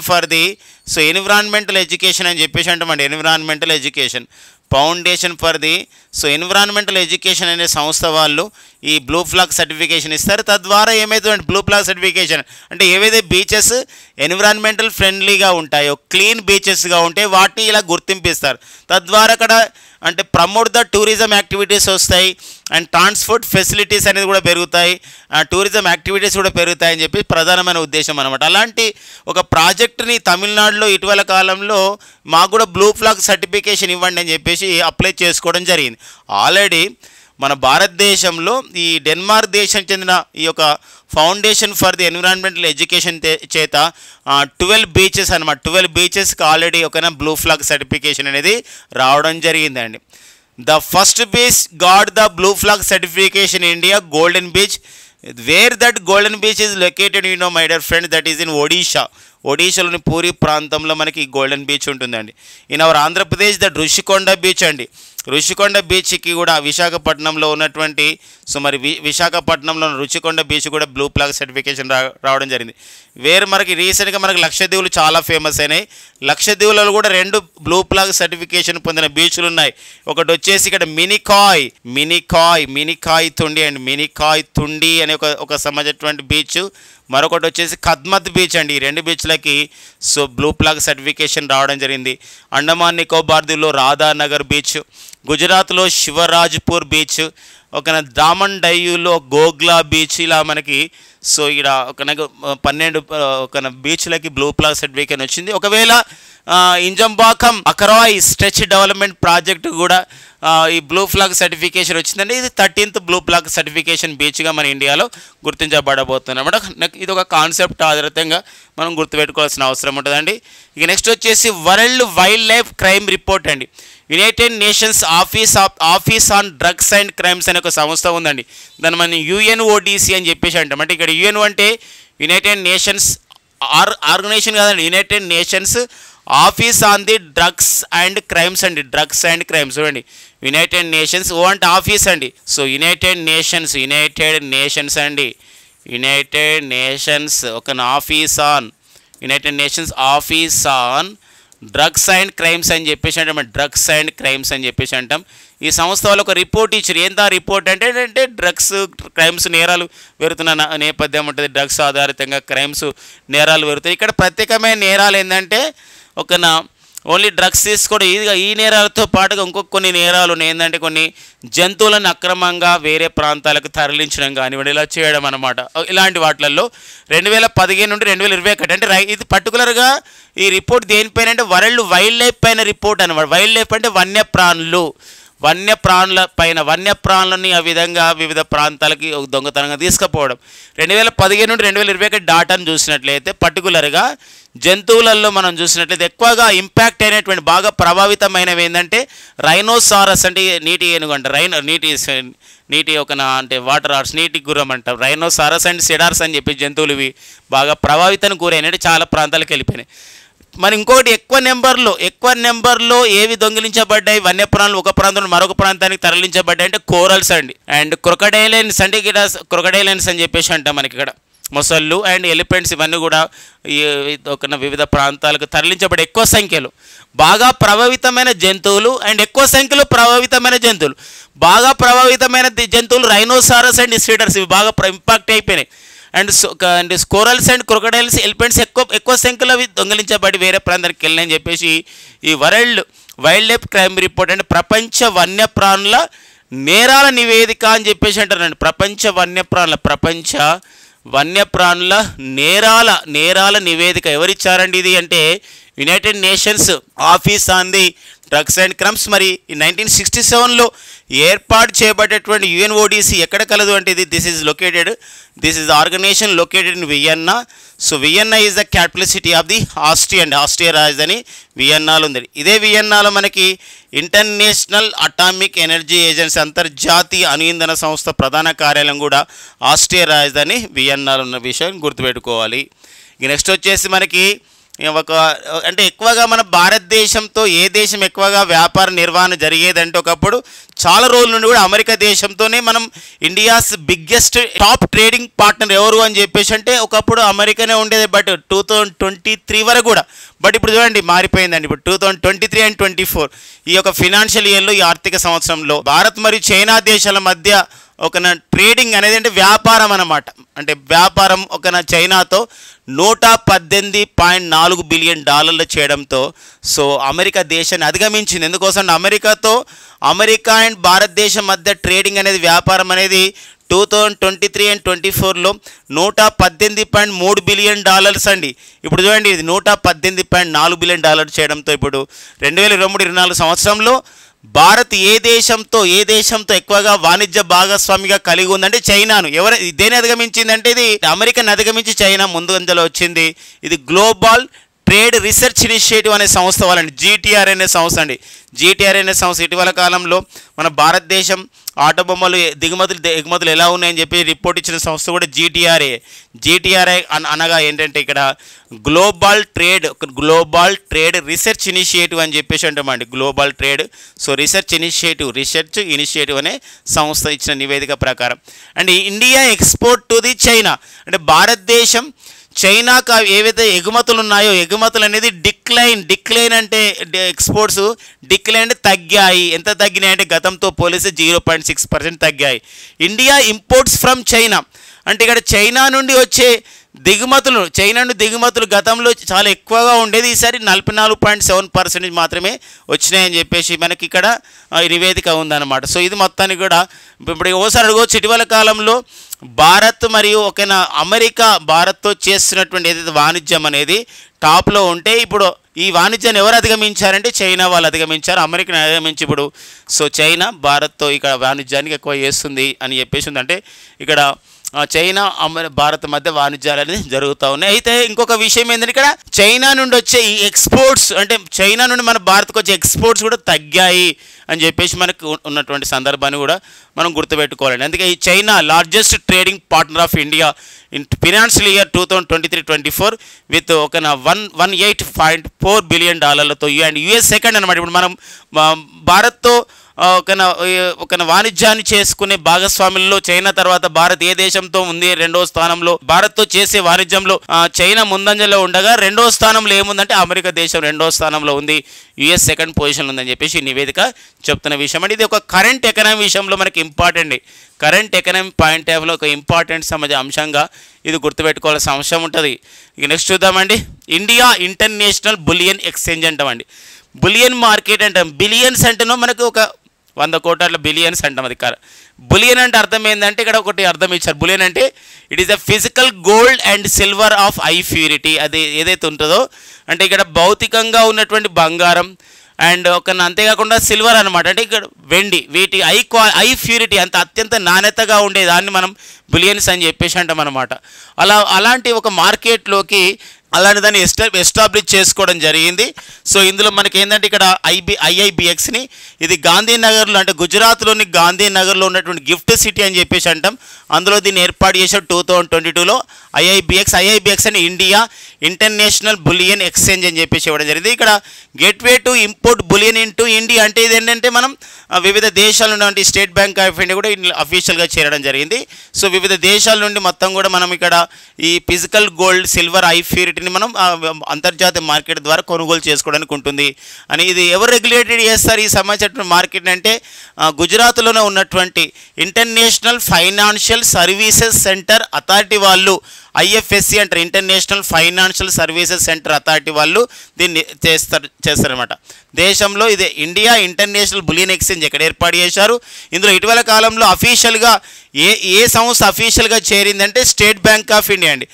for the so environmental education అని చెప్పేసి అంటామండి. Environmental education foundation for the so environmental education అనే సంస్థ వాళ్ళు ఈ బ్లూ ఫ్లాగ్ సర్టిఫికేషన్ ఇస్తారు. తద్వారా ఏమవుతుందంటే బ్లూ ఫ్లాగ్ సర్టిఫికేషన్ అంటే ఏవైతే బీచెస్ ఎన్విరాన్మెంటల్ ఫ్రెండ్లీగా ఉంటాయో, క్లీన్ బీచెస్గా ఉంటే వాటిని ఇలా గుర్తింపిస్తారు. తద్వారా అక్కడ అంటే ప్రమోట్ ద టూరిజం యాక్టివిటీస్ వస్తాయి అండ్ ట్రాన్స్పోర్ట్ ఫెసిలిటీస్ అనేది కూడా పెరుగుతాయి, టూరిజం యాక్టివిటీస్ కూడా పెరుగుతాయని చెప్పి ప్రధానమైన ఉద్దేశం అనమాట. అలాంటి ఒక ప్రాజెక్టుని తమిళనాడులో ఇటీవల కాలంలో మాకు కూడా బ్లూ ఫ్లాగ్ సర్టిఫికేషన్ ఇవ్వండి అని చెప్పేసి అప్లై చేసుకోవడం జరిగింది. ఆల్రెడీ మన భారతదేశంలో ఈ డెన్మార్క్ దేశం చెందిన ఈ యొక్క foundation for the environmental education చేత 12 బీచెస్ అనమాట, 12 బీచెస్కి ఆల్రెడీ ఒక బ్లూ ఫ్లాగ్ సర్టిఫికేషన్ అనేది రావడం జరిగిందండి. The first beach got the blue flag certification in India, golden beach. Where that golden beach is located my dear friend, that is in ఒడిషాలోని పూరి ప్రాంతంలో మనకి గోల్డెన్ బీచ్ ఉంటుందండి. In our Andhra Pradesh the Rushikonda beach అండి. ఋషికొండ బీచ్కి కూడా విశాఖపట్నంలో ఉన్నటువంటి సో మరి విశాఖపట్నంలో రుషికొండ బీచ్ కూడా బ్లూ ఫ్లాగ్ సర్టిఫికేషన్ రావడం జరిగింది. వేరే మనకి రీసెంట్గా మనకి లక్షద్వీపులు చాలా ఫేమస్ అయినాయి. లక్షద్వీపులలో కూడా 2 బ్లూ ఫ్లాగ్ సర్టిఫికేషన్ పొందిన బీచ్లు ఉన్నాయి. ఒకటి వచ్చేసి ఇక్కడ మినికాయ్ తుండి అండ్ మినికాయ్ తుండి అనే ఒక సంబంధించినటువంటి బీచ్. మరొకటి వచ్చేసి కద్మత్ బీచ్ అండి. ఈ 2 బీచ్లకి సో బ్లూ ఫ్లాగ్ సర్టిఫికేషన్ రావడం జరిగింది. అండమాన్ నికోబార్ దీవులో రాధానగర్ బీచ్, గుజరాత్లో శివరాజ్పూర్ బీచ్, ఒక దామన్ డయ్యూలో గోగ్లా బీచ్. ఇలా మనకి సో ఇక్కడ 12 బీచ్లకి బ్లూ ఫ్లాగ్ సర్టిఫికేషన్ వచ్చింది. ఒకవేళ ఇంజంబాకం అకరాయ్ స్ట్రెచ్ డెవలప్మెంట్ ప్రాజెక్టు కూడా ఈ బ్లూ ఫ్లాగ్ సర్టిఫికేషన్ వచ్చిందండి. ఇది 13th బ్లూ ఫ్లాగ్ సర్టిఫికేషన్ బీచ్గా మన ఇండియాలో గుర్తించబడబోతుంది అన్నమాట. ఇది ఒక కాన్సెప్ట్ ఆధారితంగా మనం గుర్తుపెట్టుకోవాల్సిన అవసరం ఉంటుందండి. ఇక నెక్స్ట్ వచ్చేసి world wild life crime report అండి. United Nations office on drugs and crimes అనే ఒక సంస్థ ఉందండి. దాన్ని మనం UNODC అని చెప్పేసి అంటాం. అంటే ఇక్కడ UN అంటే యునైటెడ్ నేషన్స్ ఆర్గనైజేషన్ కాదండి, United Nations office on the Drugs and crimes అండి. డ్రగ్స్ అండ్ క్రైమ్స్ చూడండి, యునైటెడ్ నేషన్స్ ఓ అంటే ఆఫీస్ అండి. సో యునైటెడ్ నేషన్స్ అండి, యునైటెడ్ నేషన్స్ ఒక office on, United Nations office on drugs and crimes అని చెప్పేసి అంటాం. డ్రగ్స్ అండ్ క్రైమ్స్ అని చెప్పేసి అంటాం. ఈ సంస్థ వాళ్ళు ఒక రిపోర్ట్ ఇచ్చారు. ఏంటా రిపోర్ట్ అంటే డ్రగ్స్ క్రైమ్స్ నేరాలు పెరుగుతున్న నేపథ్యం ఉంటుంది. డ్రగ్స్ ఆధారితంగా క్రైమ్స్ నేరాలు పెరుగుతాయి. ఇక్కడ ప్రత్యేకమైన నేరాలు ఏంటంటే ఓన్లీ డ్రగ్స్ తీసుకోవడం ఈ నేరాలతో పాటుగా ఇంకొక కొన్ని నేరాలు ఉన్నాయి. ఏంటంటే కొన్ని జంతువులను అక్రమంగా వేరే ప్రాంతాలకు తరలించడం కానివ్వండి, ఇలా చేయడం అనమాట. ఇలాంటి వాటిల్లో 2015 నుండి 2021 అంటే ఇది పర్టికులర్గా ఈ రిపోర్ట్ దేనిపైన అంటే వరల్డ్ వైల్డ్ లైఫ్ పైన రిపోర్ట్ అనమాట. వైల్డ్ లైఫ్ అంటే వన్యప్రాణుల పైన వన్యప్రాణులని ఆ విధంగా వివిధ ప్రాంతాలకి దొంగతనంగా తీసుకుపోవడం. 2015 నుండి 2021 డాటాను చూసినట్లయితే పర్టికులర్గా జంతువులలో మనం చూసినట్లయితే ఎక్కువగా ఇంపాక్ట్ అయినటువంటి బాగా ప్రభావితమైనవి ఏంటంటే రైనోసారస్ అంటే నీటి ఏనుగు అంట, నీటి అంటే వాటర్ హార్స్, నీటి గుర్రం అంటారు. రైనోసారస్ అండ్ సెడార్స్ అని చెప్పి జంతువులు ఇవి బాగా ప్రభావితానికి గురైనట్టు చాలా ప్రాంతాలకు వెళ్ళిపోయినాయి. మరి ఇంకొకటి ఎక్కువ నెంబర్లో ఏవి దొంగిలించబడ్డాయి వన్యప్రాణులు ఒక ప్రాంతం మరొక ప్రాంతానికి తరలించబడ్డాయి అంటే కోరల్స్ అండి, అండ్ క్రొకడైలైన్స్ అంటే ఇక్కడ క్రొకడైలైన్స్ అని చెప్పేసి అంటాం మనకి ఇక్కడ మొసళ్ళు అండ్ ఎలిఫెంట్స్ ఇవన్నీ కూడా వివిధ ప్రాంతాలకు తరలించబడే ఎక్కువ సంఖ్యలో బాగా ప్రభావితమైన జంతువులు అండ్ ఎక్కువ సంఖ్యలో ప్రభావితమైన జంతువులు. బాగా ప్రభావితమైన జంతువులు రైనోసారస్ అండ్ సీడర్స్ ఇవి బాగా ఇంపాక్ట్ అయిపోయినాయి. And corals and crocodiles elephants ఎక్కువ సంఖ్యలో అవి దొంగిలించబడి వేరే ప్రాంతానికి వెళ్ళినాయని చెప్పేసి ఈ world wild life crime report అంటే ప్రపంచ వన్యప్రాణుల నేరాల నివేదిక అని చెప్పేసి అంటారండి. ప్రపంచ వన్యప్రాణుల నేరాల నివేదిక ఎవరిచ్చారండి ఇది అంటే United Nations office on the Drugs and Crimes. మరి 1967లో ఏర్పాటు చేయబడేటువంటి UNODC ఎక్కడ కలదు అంటే ఇది this is organisation located in Vienna. So Vienna is the capital city of the Austria రాజధాని వియన్నాలో ఉంది. ఇదే వియన్నాలో మనకి ఇంటర్నేషనల్ అటామిక్ ఎనర్జీ ఏజెన్సీ అంతర్జాతీయ అణుఇంధన సంస్థ ప్రధాన కార్యాలయం కూడా ఆస్ట్రియా రాజధాని వియన్నాలో ఉన్న విషయం గుర్తుపెట్టుకోవాలి. ఇక నెక్స్ట్ వచ్చేసి మనకి అంటే ఎక్కువగా మన భారతదేశంతో ఏ దేశం ఎక్కువగా వ్యాపార నిర్వహణ జరిగేదంటే ఒకప్పుడు చాలా రోజుల నుండి కూడా అమెరికా దేశంతోనే మనం India's biggest top trading partner ఎవరు అని చెప్పేసి అంటే ఒకప్పుడు అమెరికానే ఉండేది. బట్ 2023 వరకు కూడా బట్ ఇప్పుడు చూడండి మారిపోయిందండి. ఇప్పుడు 2023 అండ్ 2024 ఈ యొక్క ఫినాన్షియల్ ఇయర్లో ఈ ఆర్థిక సంవత్సరంలో భారత్ మరియు చైనా దేశాల మధ్య ఒక ట్రేడింగ్ అనేది అంటే వ్యాపారం అన్నమాట. అంటే వ్యాపారం చైనాతో $118.4 బిలియన్ చేయడంతో సో అమెరికా దేశాన్ని అధిగమించింది. ఎందుకోసం అమెరికా అండ్ భారతదేశం మధ్య ట్రేడింగ్ అనేది వ్యాపారం అనేది 2023 అండ్ 2024లో $118.3 బిలియన్ అండి. ఇప్పుడు చూడండి ఇది $118.4 బిలియన్ చేయడంతో ఇప్పుడు 2023-24 సంవత్సరంలో భారత్ ఏ దేశంతో ఎక్కువగా వాణిజ్య భాగస్వామిగా కలిగి ఉందంటే చైనాను. దేని అధిగమించిందంటే ఇది అమెరికాను అధిగమించి చైనా ముందంజలో వచ్చింది. ఇది గ్లోబల్ ట్రేడ్ రీసెర్చ్ ఇనిషియేటివ్ అనే సంస్థ వాళ్ళండి, GTR అనే సంస్థ అండి. GTR అనే సంస్థ ఇటీవల కాలంలో మన భారతదేశం ఆటోబొమ్మలు ఎగుమతులు ఎలా ఉన్నాయని చెప్పి రిపోర్ట్ ఇచ్చిన సంస్థ కూడా GTRI అనగా ఏంటంటే ఇక్కడ గ్లోబల్ ట్రేడ్ రీసెర్చ్ ఇనిషియేటివ్ అని చెప్పేసి అంటామండి. గ్లోబల్ ట్రేడ్ రీసెర్చ్ ఇనిషియేటివ్ అనే సంస్థ ఇచ్చిన నివేదిక ప్రకారం and India export to the China అంటే భారతదేశం చైనాకు ఏవైతే ఎగుమతులు ఉన్నాయో ఎగుమతులు అనేది డిక్లైన్ అంటే ఎక్స్పోర్ట్స్ డిక్లైన్ తగ్గాయి. ఎంత తగ్గినాయి అంటే గతంతో పోలిస్తే 0.6% తగ్గాయి. ఇండియా ఇంపోర్ట్స్ ఫ్రమ్ చైనా అంటే ఇక్కడ చైనా నుండి వచ్చే దిగుమతులు గతంలో చాలా ఎక్కువగా ఉండేది, ఈసారి 44.7% మాత్రమే వచ్చినాయని చెప్పేసి మనకి ఇక్కడ నివేదిక ఉందన్నమాట. సో ఇది మొత్తానికి కూడా ఇప్పుడు ఓసారి అడుగవచ్చు ఇటీవల కాలంలో భారత్ మరియు అమెరికా భారత్తో చేస్తున్నటువంటి ఏదైతే వాణిజ్యం అనేది టాప్లో ఉంటే ఇప్పుడు ఈ వాణిజ్యాన్ని ఎవరు అధిగమించారంటే చైనా వాళ్ళు అధిగమించారు. అమెరికాని అధిగమించి ఇప్పుడు సో చైనా భారత్తో ఇక్కడ వాణిజ్యానికి ఎక్కువ చేస్తుంది అని చెప్పేసి ఉందంటే ఇక్కడ చైనా భారత్ మధ్య వాణిజ్యాలు అనేది జరుగుతూ ఉన్నాయి. అయితే ఇంకొక విషయం ఏంటంటే ఇక్కడ చైనా నుండి వచ్చే ఈ ఎక్స్పోర్ట్స్ అంటే చైనా నుండి మన భారత్కి వచ్చే ఎక్స్పోర్ట్స్ కూడా తగ్గాయి అని చెప్పేసి మనకు ఉన్నటువంటి సందర్భాన్ని కూడా మనం గుర్తుపెట్టుకోవాలండి. అందుకే ఈ China largest trading partner of India in financial year 2023-24 with $118.4 billion and US second అనమాట. ఇప్పుడు మనం భారత్తో ఒక వాణిజ్యాన్ని చేసుకునే భాగస్వాముల్లో చైనా తర్వాత భారత్ ఏ దేశంతో ఉంది రెండో స్థానంలో. భారత్తో చేసే వాణిజ్యంలో చైనా ముందంజలో ఉండగా రెండో స్థానంలో ఏముందంటే అమెరికా దేశం రెండో స్థానంలో ఉంది, US సెకండ్ పొజిషన్లో ఉందని చెప్పేసి ఈ నివేదిక చెప్తున్న విషయం అండి. ఇది ఒక కరెంట్ ఎకనామీ విషయంలో మనకి important, current economy point of వ్యూలో ఒక ఇంపార్టెంట్ అంశంగా ఇది గుర్తుపెట్టుకోవాల్సిన అంశం ఉంటుంది. ఇక నెక్స్ట్ చూద్దామండి, ఇండియా ఇంటర్నేషనల్ బులియన్ ఎక్స్చేంజ్ అంటామండి. బులియన్ మార్కెట్ అంటాం. బిలియన్స్ అంటేనో మనకు ఒక 100 కోట్ల బిలియన్స్ అంటాం. అది బులియన్ అంటే అర్థం ఏంటంటే ఇక్కడ ఒకటి అర్థం ఇచ్చారు. బులియన్ అంటే it is the physical gold and silver of high purity. అది ఏదైతే ఉంటుందో అంటే ఇక్కడ భౌతికంగా ఉన్నటువంటి బంగారం అండ్ అంతేకాకుండా సిల్వర్ అనమాట. అంటే ఇక్కడ వెండి, వీటి హై ప్యూరిటీ అంత అత్యంత నాణ్యతగా ఉండేదాన్ని మనం బులియన్స్ అని చెప్పేసి అంటాం అనమాట. అలాంటి ఒక మార్కెట్లోకి అలాంటి దాన్ని ఎస్టాబ్లిష్ చేసుకోవడం జరిగింది. సో ఇందులో మనకి ఏంటంటే ఇక్కడ ఐఐబిఎక్స్ని ఇది గాంధీనగర్లో అంటే గుజరాత్లోని గాంధీనగర్లో ఉన్నటువంటి గిఫ్ట్ సిటీ అని చెప్పేసి అంటాం. అందులో దీన్ని ఏర్పాటు చేశారు 2022లో. ఐఐబిఎక్స్ అని ఇండియా ఇంటర్నేషనల్ బులియన్ ఎక్స్చేంజ్ అని చెప్పేసి ఇవ్వడం జరిగింది. ఇక్కడ gateway to import bullion into India అంటే ఇది ఏంటంటే మనం వివిధ దేశాల నుండి స్టేట్ బ్యాంక్ ఆఫ్ ఇండియా కూడా అఫీషియల్గా చేరడం జరిగింది. సో వివిధ దేశాల నుండి మొత్తం కూడా మనం ఇక్కడ ఈ ఫిజికల్ గోల్డ్, సిల్వర్, హై ప్యూరిటీని మనం అంతర్జాతీయ మార్కెట్ ద్వారా కొనుగోలు చేసుకోవడానికి ఉంటుంది అని. ఇది ఎవరు రెగ్యులేటెడ్ చేస్తారు ఈ సంబంధించిన మార్కెట్ అంటే గుజరాత్లోనే ఉన్నటువంటి international financial services centre authority వాళ్ళు, ఐఎఫ్ఎస్సి అంటారు, international financial services centre authority వాళ్ళు దీన్ని చేస్తారనమాట. దేశంలో ఇది ఇండియా ఇంటర్నేషనల్ బులియన్ ఎక్స్చేంజ్ ఎక్కడ ఏర్పాటు చేశారు. ఇందులో ఇటీవల కాలంలో అఫీషియల్గా ఏ సంస్థ అఫీషియల్గా చేరిందంటే స్టేట్ బ్యాంక్ ఆఫ్ ఇండియా అండి.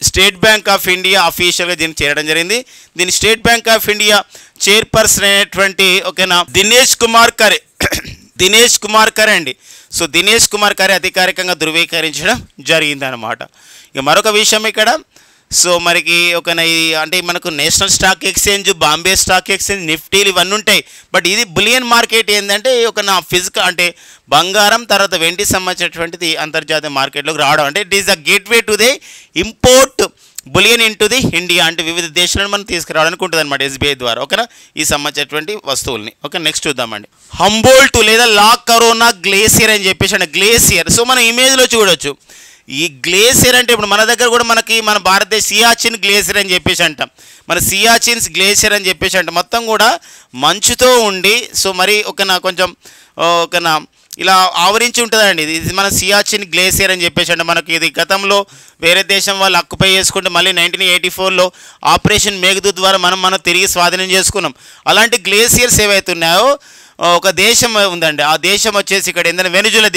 స్టేట్ బ్యాంక్ ఆఫ్ ఇండియా అఫీషియల్గా దీన్ని చేరడం జరిగింది. దీని state bank of India chairperson అయినటువంటి ఓకేనా దినేష్ కుమార్ ఖరే అండి. సో దినేష్ కుమార్ ఖరే అధికారికంగా ధృవీకరించడం జరిగిందనమాట. ఇక మరొక విషయం ఇక్కడ సో మనకి అంటే మనకు national stock exchange, Bombay stock exchange, నిఫ్టీలు ఇవన్నీ ఉంటాయి. బట్ ఇది బులియన్ మార్కెట్ ఏంటంటే ఫిజికల్ అంటే బంగారం తర్వాత వెండి సంబంధించినటువంటిది అంతర్జాతీయ మార్కెట్లోకి రావడం. అంటే it is the gateway to the import bullion into the India. అంటే వివిధ దేశాలను మనం తీసుకురావడానికి ఉంటుంది అనమాట ఎస్బీఐ ద్వారా. ఓకేనా ఈ సంబంధించినటువంటి వస్తువుల్ని. ఓకే నెక్స్ట్ చూద్దామండి. హంబోల్ట్ లేదా లా కరోనా గ్లేసియర్ అని చెప్పేసి అంటే గ్లేసియర్. సో మనం ఇమేజ్లో చూడొచ్చు. ఈ గ్లేసియర్ అంటే ఇప్పుడు మన దగ్గర కూడా మన భారతదేశ సియాచిన్ గ్లేసియర్ అని చెప్పేసి అంటాం. మన సియాచిన్స్ గ్లేసియర్ అని చెప్పేసి అంటే మొత్తం కూడా మంచుతో ఉండి సో మరి కొంచెం ఇలా ఆవరించి ఉంటుందండి. ఇది మన సియాచిన్ గ్లేసియర్ అని చెప్పేసి అంటే మనకి ఇది గతంలో వేరే దేశం వాళ్ళు అక్కుపై చేసుకుంటే మళ్ళీ 1984లో ఆపరేషన్ మేఘదూత్ ద్వారా మనం తిరిగి స్వాధీనం చేసుకున్నాం. అలాంటి గ్లేసియర్స్ ఏవైతే ఉన్నాయో ఒక దేశం ఉందండి. ఆ దేశం వచ్చేసి ఇక్కడ ఏంటంటే వెనుజులా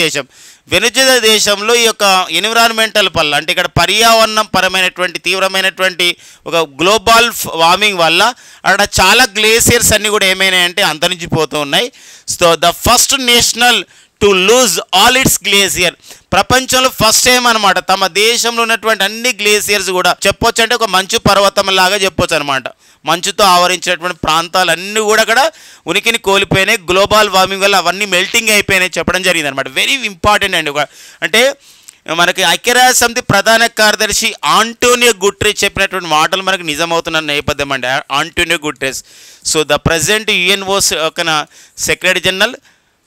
దేశంలో ఈ యొక్క ఎన్విరాన్మెంటల్ పల్ల అంటే ఇక్కడ పర్యావరణం పరమైనటువంటి తీవ్రమైనటువంటి ఒక గ్లోబల్ వార్మింగ్ వల్ల అక్కడ చాలా గ్లేసియర్స్ అన్నీ కూడా ఏమైనాయంటే అంతరించిపోతూ ఉన్నాయి. So the first national to lose all it's glacier, ప్రపంచంలో ఫస్ట్ టైం అనమాట తమ దేశంలో ఉన్నటువంటి అన్ని గ్లేసియర్స్ కూడా చెప్పొచ్చు అంటే ఒక మంచు పర్వతం లాగా చెప్పొచ్చు అనమాట. మంచుతో ఆవరించినటువంటి ప్రాంతాలన్నీ కూడా అక్కడ ఉనికిని కోల్పోయినాయి. గ్లోబల్ వార్మింగ్ వల్ల అవన్నీ మెల్టింగ్ అయిపోయినాయి చెప్పడం జరిగింది అనమాట. వెరీ ఇంపార్టెంట్ అండి. అంటే మనకి ఐక్యరాజ్య సమితి ప్రధాన కార్యదర్శి ఆంటోనియో గుటెరెస్ చెప్పినటువంటి మాటలు మనకు నిజమవుతున్న నేపథ్యం అండి. Antonio Guterres so the president UNO secretary general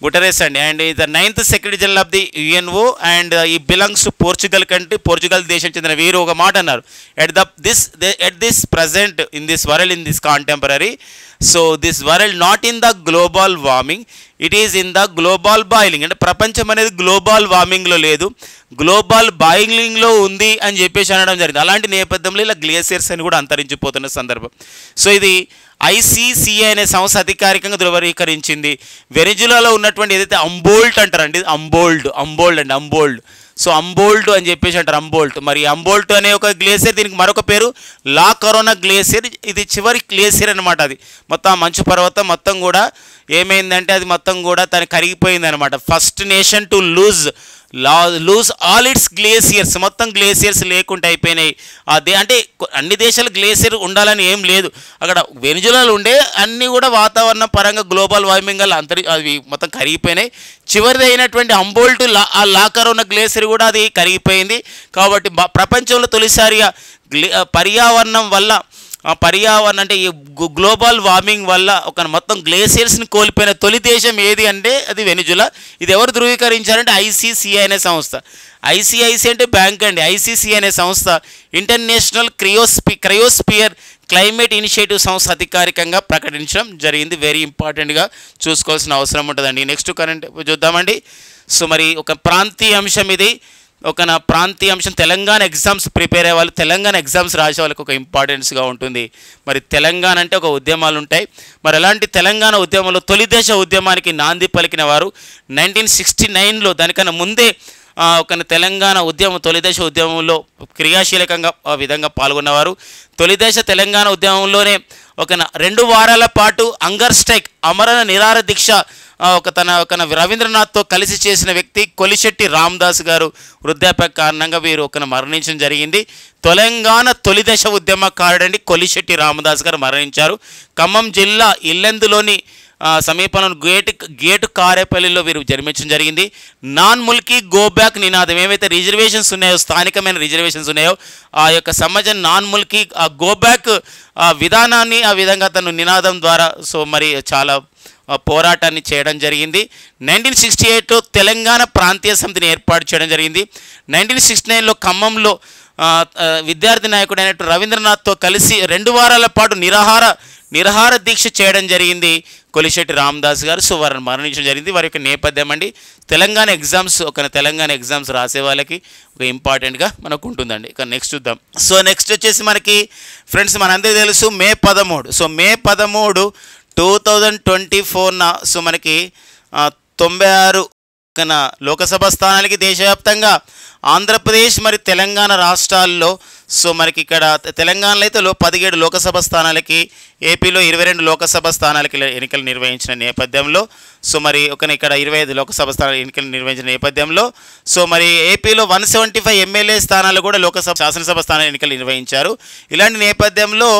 Guterres అండి. And the 9th secretary general of the UNO and ఈ belongs to Portugal country. Portugal దేశం చెందిన వీరు ఒక మాట అన్నారు. At this present in this world in this contemporary so this world not in the global warming it is in the global boiling. అంటే ప్రపంచం అనేది గ్లోబల్ వార్మింగ్లో లేదు, గ్లోబల్ బాయిలింగ్లో ఉంది అని చెప్పేసి అనడం జరిగింది. అలాంటి నేపథ్యంలో ఇలా గ్లేసియర్స్ అని కూడా అంతరించిపోతున్న సందర్భం. సో ఇది ఐసీసీఐ అనే సంస్థ అధికారికంగా ధృవీకరించింది. వెనిజులాలో ఉన్నటువంటి ఏదైతే అంబోల్ట్ అంటారండి, అంబోల్డ్ సో అంబోల్ట్ అని చెప్పేసి అంటారు. మరి అంబోల్ట్ అనే ఒక గ్లేసియర్, దీనికి మరొక పేరు లా కరోనా గ్లేసియర్. ఇది చివరి గ్లేసియర్ అనమాట. అది మొత్తం మంచు పర్వతం మొత్తం కూడా ఏమైందంటే అది మొత్తం కూడా తను కరిగిపోయింది అనమాట. First nation to lose all it's glaciers, మొత్తం గ్లేసియర్స్ లేకుండా అయిపోయినాయి. అంటే అన్ని దేశాలు గ్లేసియర్ ఉండాలని ఏం లేదు. అక్కడ వెనిజులాలో ఉండే అన్నీ కూడా వాతావరణ పరంగా గ్లోబల్ వార్మింగ్ వల్ల అవి మొత్తం కరిగిపోయినాయి. చివరిది అయినటువంటి అంబోల్ట్ లా కరోనా గ్లేసియర్ కూడా అది కరిగిపోయింది. కాబట్టి ప్రపంచంలో తొలిసారిగా పర్యావరణం అంటే ఈ గ్లోబల్ వార్మింగ్ వల్ల ఒక మొత్తం గ్లేసియర్స్ని కోల్పోయిన తొలి దేశం ఏది అంటే అది వెనిజులా. ఇది ఎవరు ధృవీకరించారంటే ఐసీసీఐ అనే సంస్థ. ఐసీఐసీ అంటే బ్యాంక్ అండి. ఐసీసీఐ అనే సంస్థ ఇంటర్నేషనల్ క్రయోస్పియర్ క్లైమేట్ ఇనిషియేటివ్ సంస్థ అధికారికంగా ప్రకటించడం జరిగింది. వెరీ ఇంపార్టెంట్గా చూసుకోవాల్సిన అవసరం ఉంటుందండి. నెక్స్ట్ కరెంట్ చూద్దామండి. సో మరి ఒక ప్రాంతీయ అంశం ఇది. ఒక నా ప్రాంతీయ అంశం తెలంగాణ ఎగ్జామ్స్ ప్రిపేర్ అయ్యే వాళ్ళు, తెలంగాణ ఎగ్జామ్స్ రాసే వాళ్ళకి ఒక ఇంపార్టెన్స్గా ఉంటుంది. మరి తెలంగాణ అంటే ఒక ఉద్యమాలు ఉంటాయి. మరి అలాంటి తెలంగాణ ఉద్యమంలో తొలి దశ ఉద్యమానికి నాంది పలికిన వారు 1969లో, దానికన్నా ముందే ఒక తెలంగాణ ఉద్యమం తొలి దశ ఉద్యమంలో క్రియాశీలకంగా ఆ విధంగా పాల్గొన్నవారు. తొలి దశ తెలంగాణ ఉద్యమంలోనే ఒక 2 వారాల పాటు హంగర్ స్ట్రైక్, అమరణ నిరాహార దీక్ష ఒక రవీంద్రనాథ్తో కలిసి చేసిన వ్యక్తి కొలిశెట్టి రామదాస్ గారు. వృద్ధాప్య కారణంగా వీరు మరణించడం జరిగింది. తెలంగాణ తొలి దశ ఉద్యమకారుడండి కొలిశెట్టి రామదాస్ గారు మరణించారు. ఖమ్మం జిల్లా ఇల్లెందులోని సమీపంలో గేటు కారేపల్లిలో వీరు జన్మించడం జరిగింది. నాన్ ముల్కీ గో బ్యాక్ నినాదం, ఏవైతే రిజర్వేషన్స్ ఉన్నాయో, స్థానికమైన రిజర్వేషన్స్ ఉన్నాయో, ఆ యొక్క సమాజం నాన్ ముల్కీ ఆ గో బ్యాక్ విధానాన్ని ఆ విధంగా తను నినాదం ద్వారా మరి చాలా పోరాటాన్ని చేయడం జరిగింది. 1968లో తెలంగాణ ప్రాంతీయ సమితిని ఏర్పాటు చేయడం జరిగింది. 1969లో ఖమ్మంలో విద్యార్థి నాయకుడైన రవీంద్రనాథ్తో కలిసి 2 వారాల పాటు నిరాహార దీక్ష చేయడం జరిగింది కొలిశెట్టి రామదాస్ గారు. సో వారిని మరణించడం జరిగింది. వారి యొక్క నేపథ్యం అండి తెలంగాణ ఎగ్జామ్స్ రాసే వాళ్ళకి ఒక ఇంపార్టెంట్గా మనకు ఉంటుందండి. ఇక నెక్స్ట్ చూద్దాం. సో నెక్స్ట్ వచ్చేసి మనకి ఫ్రెండ్స్ మనందరికీ తెలుసు మే 13. సో మే 13, 2024 సో మనకి 96 లోకసభ స్థానాలకి దేశవ్యాప్తంగా ఆంధ్రప్రదేశ్ మరి తెలంగాణ రాష్ట్రాల్లో సో మనకి ఇక్కడ తెలంగాణలో అయితే 17 లోకసభ స్థానాలకి, ఏపీలో 22 లోకసభ స్థానాలకి ఎన్నికలు నిర్వహించిన నేపథ్యంలో సో మరి ఇక్కడ 25 లోకసభ స్థానాల ఎన్నికలు నిర్వహించిన నేపథ్యంలో సో మరి ఏపీలో 175 ఎమ్మెల్యే స్థానాలు కూడా శాసనసభ స్థానాల ఎన్నికలు నిర్వహించారు. ఇలాంటి నేపథ్యంలో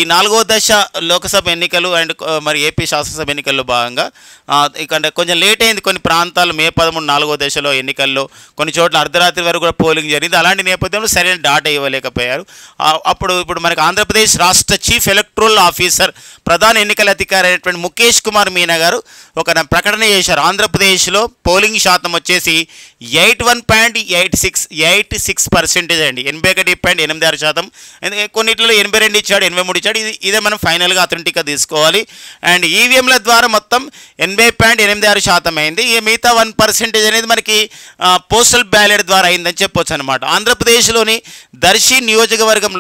ఈ 4వ దశ లోకసభ ఎన్నికలు అండ్ మరి ఏపీ శాసనసభ ఎన్నికల్లో భాగంగా ఇక్కడ కొంచెం లేట్ అయింది. కొన్ని ప్రాంతాలు మే 13 4వ దశలో ఎన్నికల్లో కొన్ని చోట్ల అర్ధరాత్రి వరకు కూడా పోలింగ్ జరిగింది. అలాంటి నేపథ్యంలో సరైన డాటా ఇవ్వలేకపోయారు. ఇప్పుడు మనకి ఆంధ్రప్రదేశ్ రాష్ట్ర చీఫ్ ఎలక్టరల్ ఆఫీసర్, ప్రధాన ఎన్నికల అధికారి అయినటువంటి ముఖేష్ కుమార్ మీనా గారు ఒక ప్రకటన చేశారు. ఆంధ్రప్రదేశ్లో పోలింగ్ శాతం వచ్చేసి 81.86% అండి, 81.86%. కొన్నిట్లో 82 ఇచ్చాడు, 83 ఇచ్చాడు. ఇదే మనం ఫైనల్గా అథెంటిక్గా తీసుకోవాలి. అండ్ ఈవీఎంల ద్వారా మొత్తం 80.86% అయింది. ఈ మిగతా 1% అనేది మనకి పోస్టల్ బ్యాలెట్ ద్వారా అయిందని చెప్పొచ్చు అనమాట. ఆంధ్రప్రదేశ్లోని దర్శి నియోజకవర్గం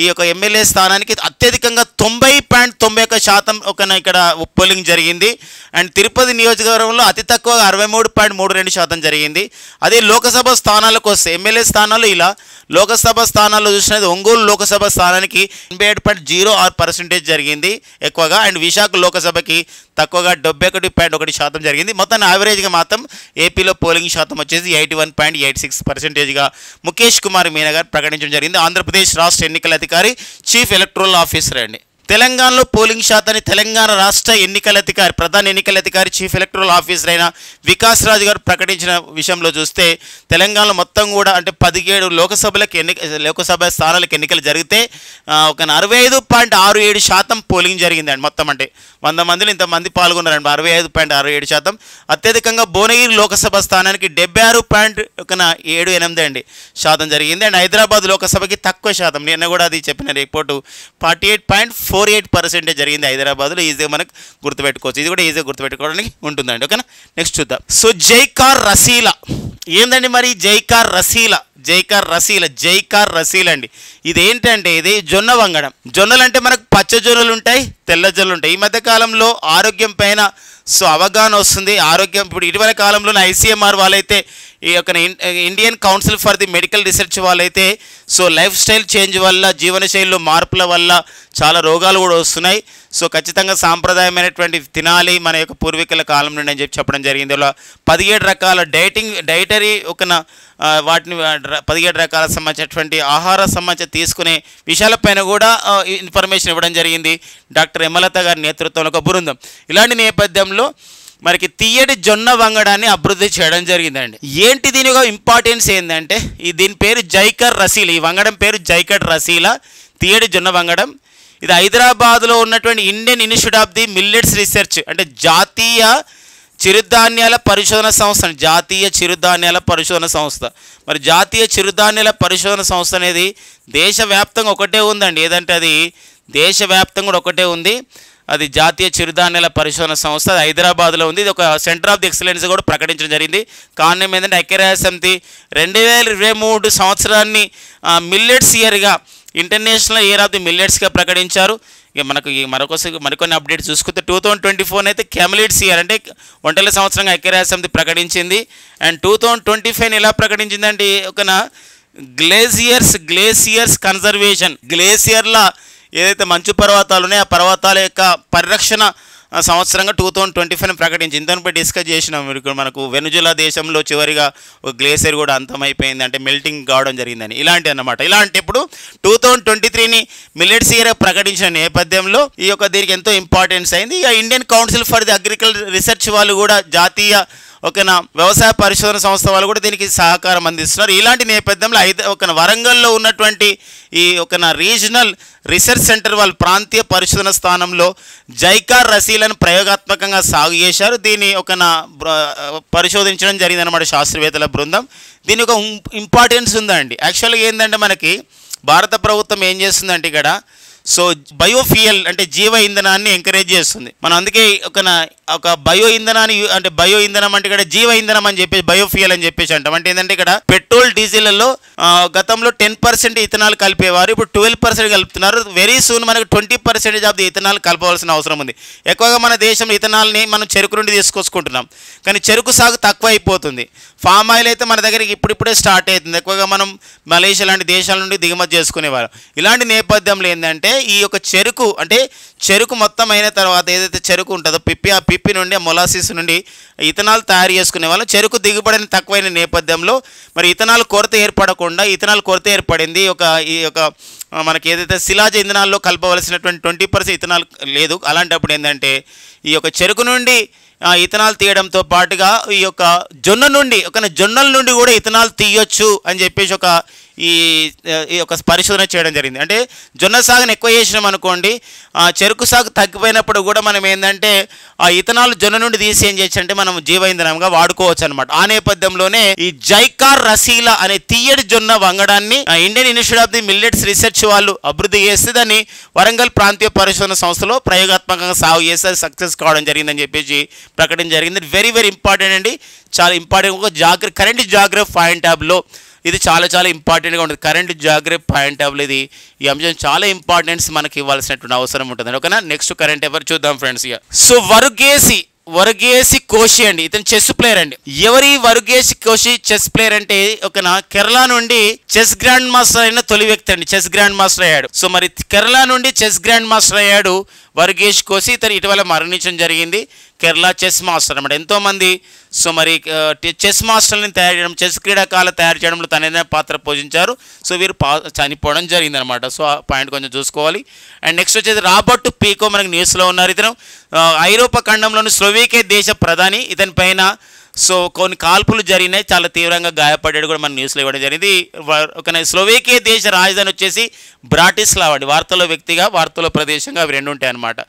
ఈ యొక్క ఎమ్మెల్యే స్థానానికి అత్యధికంగా 90.91% ఇక్కడ పోలింగ్ జరిగింది. అండ్ తిరుపతి నియోజకవర్గంలో అతి తక్కువ 63.32% జరిగింది. అదే లోకసభ స్థానాలకు వస్తే ఎమ్మెల్యే స్థానాలు ఇలా లోకసభ స్థానాల్లో చూసినది ఒంగోలు లోకసభ స్థానానికి 87.06% జరిగింది ఎక్కువగా. అండ్ విశాఖ లోకసభకి తక్కువగా 71.1% జరిగింది. మొత్తం యావరేజ్గా మాత్రం ఏపీలో పోలింగ్ శాతం వచ్చేసి 81.86%గా ముఖేష్ కుమార్ మీనా గారు ప్రకటించడం జరిగింది. ఆంధ్రప్రదేశ్ రాష్ట్ర ఎన్నికల అధికారి, చీఫ్ ఎలక్టరల్ ఆఫీసర్ అండి. తెలంగాణలో పోలింగ్ శాతాన్ని తెలంగాణ రాష్ట్ర ఎన్నికల అధికారి, ప్రధాన ఎన్నికల అధికారి, చీఫ్ ఎలక్టరల్ ఆఫీసర్ అయిన వికాస్ రాజు గారు ప్రకటించిన విషయంలో చూస్తే తెలంగాణలో మొత్తం కూడా అంటే 17 లోకసభ స్థానాలకు ఎన్నికలు జరిగితే ఒక 65.67% పోలింగ్ జరిగిందండి. మొత్తం అంటే 100 మందిలో ఇంతమంది పాల్గొన్నారండి, 65.67%. అత్యధికంగా భువనగిరి లోకసభ స్థానానికి 76.78% జరిగింది. అండ్ హైదరాబాద్ లోకసభకి తక్కువ శాతం, నిన్న కూడా అది చెప్పిన రిపోర్టు 48.48% జరిగింది హైదరాబాద్లో. ఈజీగా మనకు గుర్తుపెట్టుకోవచ్చు, ఇది కూడా ఈజీగా గుర్తుపెట్టుకోవడానికి ఉంటుందండి. ఓకేనా, నెక్స్ట్ చూద్దాం. సో జైకార్ రసీలా ఏందండి మరి? జైకార్ రసీల అండి. ఇదేంటంటే ఇది జొన్న వంగడం. జొన్నలు అంటే మనకు పచ్చ జొన్నలు ఉంటాయి, తెల్ల జొన్నలు ఉంటాయి. ఈ మధ్యకాలంలో ఆరోగ్యం పైన సో అవగాహన వస్తుంది. ఆరోగ్యం ఇప్పుడు ఇటీవల కాలంలో ICMR వాళ్ళైతే ఈ యొక్క Indian council for the medical research వాళ్ళైతే సో లైఫ్ స్టైల్ చేంజ్ వల్ల, జీవనశైలిలో మార్పుల వల్ల చాలా రోగాలు కూడా వస్తున్నాయి. సో ఖచ్చితంగా సాంప్రదాయమైనటువంటి తినాలి మన యొక్క పూర్వీకుల కాలం నుండి అని చెప్పడం జరిగింది. ఇలా 17 రకాల డైటరీ వాటిని 17 రకాల సంబంధించినటువంటి ఆహార సంబంధించి తీసుకునే విషయాలపైన కూడా ఇన్ఫర్మేషన్ ఇవ్వడం జరిగింది డాక్టర్ హేమలత గారి నేతృత్వంలో ఒక బృందం. ఇలాంటి నేపథ్యంలో మనకి తీయటి జొన్న వంగడాన్ని అభివృద్ధి చేయడం జరిగిందండి. ఏంటి దీని యొక్క ఇంపార్టెన్స్ ఏంటంటే దీని పేరు జైకర్ రసీల. ఈ వంగడం పేరు జైకర్ రసీల, తీయటి జొన్న వంగడం. ఇది హైదరాబాద్లో ఉన్నటువంటి Indian institute of the millets research అంటే జాతీయ చిరుధాన్యాల పరిశోధన సంస్థ, మరి జాతీయ చిరుధాన్యాల పరిశోధన సంస్థ అనేది దేశవ్యాప్తంగా ఒకటే ఉందండి. ఏదంటే అది దేశవ్యాప్తంగా కూడా ఒకటే ఉంది. అది జాతీయ చిరుధాన్యాల పరిశోధన సంస్థ, అది హైదరాబాద్లో ఉంది. ఇది ఒక సెంటర్ ఆఫ్ ది ఎక్సలెన్స్ కూడా ప్రకటించడం జరిగింది. కారణం ఏంటంటే ఐక్యరాజ్య సమితి 2023 సంవత్సరాన్ని మిల్లెట్స్ ఇయర్గా, ఇంటర్నేషనల్ ఇయర్ ఆఫ్ ది మిల్లెట్స్గా ప్రకటించారు. ఇక మనకు మరికొన్ని అప్డేట్స్ చూసుకుంటే 2024 అయితే క్యామిలిట్స్ ఇయర్, అంటే వంటల సంవత్సరంగా ఐక్యరాజ్య సమితి ప్రకటించింది. అండ్ 2025 ఎలా ప్రకటించిందంటే ఒక గ్లేసియర్స్ కన్జర్వేషన్, గ్లేసియర్ల ఏదైతే మంచు పర్వతాలు ఉన్నాయో ఆ పర్వతాల యొక్క పరిరక్షణ సంవత్సరంగా 2025 ప్రకటించింది. దానిపై డిస్కస్ చేసినాం. మనకు వెనుజులా దేశంలో చివరిగా ఒక గ్లేసియర్ కూడా అంతమైపోయింది, అంటే మెల్టింగ్ కావడం జరిగిందని, ఇలాంటి అన్నమాట. ఇలాంటి ఇప్పుడు 2023ని మిల్లెట్స్ ఇయర్ ప్రకటించిన నేపథ్యంలో ఈ యొక్క దీనికి ఎంతో ఇంపార్టెన్స్ అయింది. ఇక Indian council for the agriculture research వాళ్ళు కూడా, జాతీయ వ్యవసాయ పరిశోధన సంస్థ వాళ్ళు కూడా దీనికి సహకారం అందిస్తున్నారు. ఇలాంటి నేపథ్యంలో వరంగల్లో ఉన్నటువంటి ఈ రీజనల్ రీసెర్చ్ సెంటర్ వాళ్ళు ప్రాంతీయ పరిశోధన స్థానంలో జైకార్ రసీలను ప్రయోగాత్మకంగా సాగు చేశారు. దీన్ని పరిశోధించడం జరిగిందన్నమాట శాస్త్రవేత్తల బృందం. దీని ఒక ఇంపార్టెన్స్ ఉందండి. యాక్చువల్గా ఏంటంటే మనకి భారత ప్రభుత్వం ఏం చేస్తుందంటే ఇక్కడ బయోఫ్యూయల్ అంటే జీవ ఇంధనాన్ని ఎంకరేజ్ చేస్తుంది. మనం అందుకే ఒక బయో ఇంధనాన్ని, అంటే బయో ఇంధనం అంటే ఇక్కడ జీవ ఇంధనం అని చెప్పేసి బయోఫ్యూయల్ అని చెప్పేసి అంటాం. అంటే ఏంటంటే ఇక్కడ పెట్రోల్ డీజిల్లో గతంలో 10% ఇథనాల్ కలిపేవారు, ఇప్పుడు 12% కలుపుతున్నారు. వెరీ సూన్ మనకు 20% ఆఫ్ ది ఇథనాల్ కలపవలసిన అవసరం ఉంది. ఎక్కువగా మన దేశంలో ఇథనాల్ని మనం చెరుకు నుండి తీసుకొచ్చుకుంటున్నాం, కానీ చెరుకు సాగు తక్కువ అయిపోతుంది. ఫామ్ ఆయిల్ అయితే మన దగ్గరికి ఇప్పుడిప్పుడే స్టార్ట్ అవుతుంది. ఎక్కువగా మనం మలేషియా లాంటి దేశాల నుండి దిగుమతి చేసుకునేవారు. ఇలాంటి నేపథ్యంలో ఏంటంటే ఈ యొక్క చెరుకు, అంటే చెరుకు మొత్తం అయిన తర్వాత ఏదైతే చెరుకు ఉంటుందో ఆ పిప్పి నుండి, ఆ మొలాసిస్ నుండి ఇథనాల్ తయారు చేసుకునే వాళ్ళు. చెరుకు దిగుబడిని తక్కువైన నేపథ్యంలో మరి ఇథనాల్ కొరత ఏర్పడకుండా, ఇథనాల్ కొరత ఏర్పడింది. ఈ యొక్క మనకి ఏదైతే శిలాజ ఇంధనాల్లో కలపవలసినటువంటి 20% ఇథనాల్ లేదు. అలాంటప్పుడు ఏంటంటే ఈ యొక్క చెరుకు నుండి ఇథనాల్ తీయడంతో పాటుగా ఈ యొక్క జొన్నల నుండి కూడా ఇథనాల్ తీయొచ్చు అని చెప్పేసి ఈ యొక్క పరిశోధన చేయడం జరిగింది. అంటే జొన్న సాగుని ఎక్కువ చేసినాం అనుకోండి, చెరుకు సాగు తగ్గిపోయినప్పుడు కూడా మనం ఏంటంటే ఆ ఇథనాల్ జొన్న నుండి తీసి ఏం చేయొచ్చు అంటే మనం జీవ ఇంధనంగా వాడుకోవచ్చు అనమాట. ఆ నేపథ్యంలోనే ఈ జైకార్ రసీల అనే తీయటి జొన్న వంగడాన్ని Indian institute of the millets research వాళ్ళు అభివృద్ధి చేస్తే దాన్ని వరంగల్ ప్రాంతీయ పరిశోధన సంస్థలో ప్రయోగాత్మకంగా సాగు చేస్తే సక్సెస్ కావడం జరిగిందని చెప్పేసి ప్రకటన జరిగింది. వెరీ వెరీ ఇంపార్టెంట్ అండి, చాలా ఇంపార్టెంట్. ఒక కరెంట్ జాగ్రఫీ పాయింట్ ఆఫ్లో ఇది చాలా ఇంపార్టెంట్గా ఉంటుంది. కరెంట్ జాగ్రఫీ పాయింట్ ఆఫ్లో ఈ అంశం చాలా ఇంపార్టెన్స్ మనకి ఇవ్వాల్సినటువంటి అవసరం ఉంటుంది. ఓకేనా, నెక్స్ట్ కరెంట్ ఎవరు చూద్దాం ఫ్రెండ్స్. సో వరుగేసి కోషి అండి, ఇతను చెస్ ప్లేయర్ అండి. ఎవరి వరుగేసి కోషి చెస్ ప్లేయర్ అంటే కేరళ నుండి చెస్ గ్రాండ్ మాస్టర్ అయిన తొలి వ్యక్తి అండి. చెస్ గ్రాండ్ మాస్టర్ అయ్యాడు. సో మరి కేరళ నుండి చెస్ గ్రాండ్ మాస్టర్ అయ్యాడు వరుగేష్ కోషి. ఇతను ఇటీవల మరణించడం జరిగింది. కేరళ చెస్ మాస్టర్ అనమాట. ఎంతోమంది మరి చెస్ మాస్టర్ని తయారు చేయడం, చెస్ క్రీడాకారులు తయారు చేయడంలో తనైనా పాత్ర పోషించారు. సో వీరు చనిపోవడం జరిగిందనమాట. సో ఆ పాయింట్ కొంచెం చూసుకోవాలి. అండ్ నెక్స్ట్ వచ్చేసి రాబర్ట్ పీకో మనకి న్యూస్లో ఉన్నారు. ఇతను ఐరోపా ఖండంలోని స్లోవేకియా దేశ ప్రధాని. ఇతని పైన కొన్ని కాల్పులు జరిగినాయి, చాలా తీవ్రంగా గాయపడ్డాడు కూడా మన న్యూస్లో ఇవ్వడం జరిగింది. స్లోవేకియా దేశ రాజధాని వచ్చేసి బ్రాటిస్లావా అండి. వార్తలో వ్యక్తిగా, వార్తలో ప్రదేశంగా అవి రెండు ఉంటాయి అన్నమాట.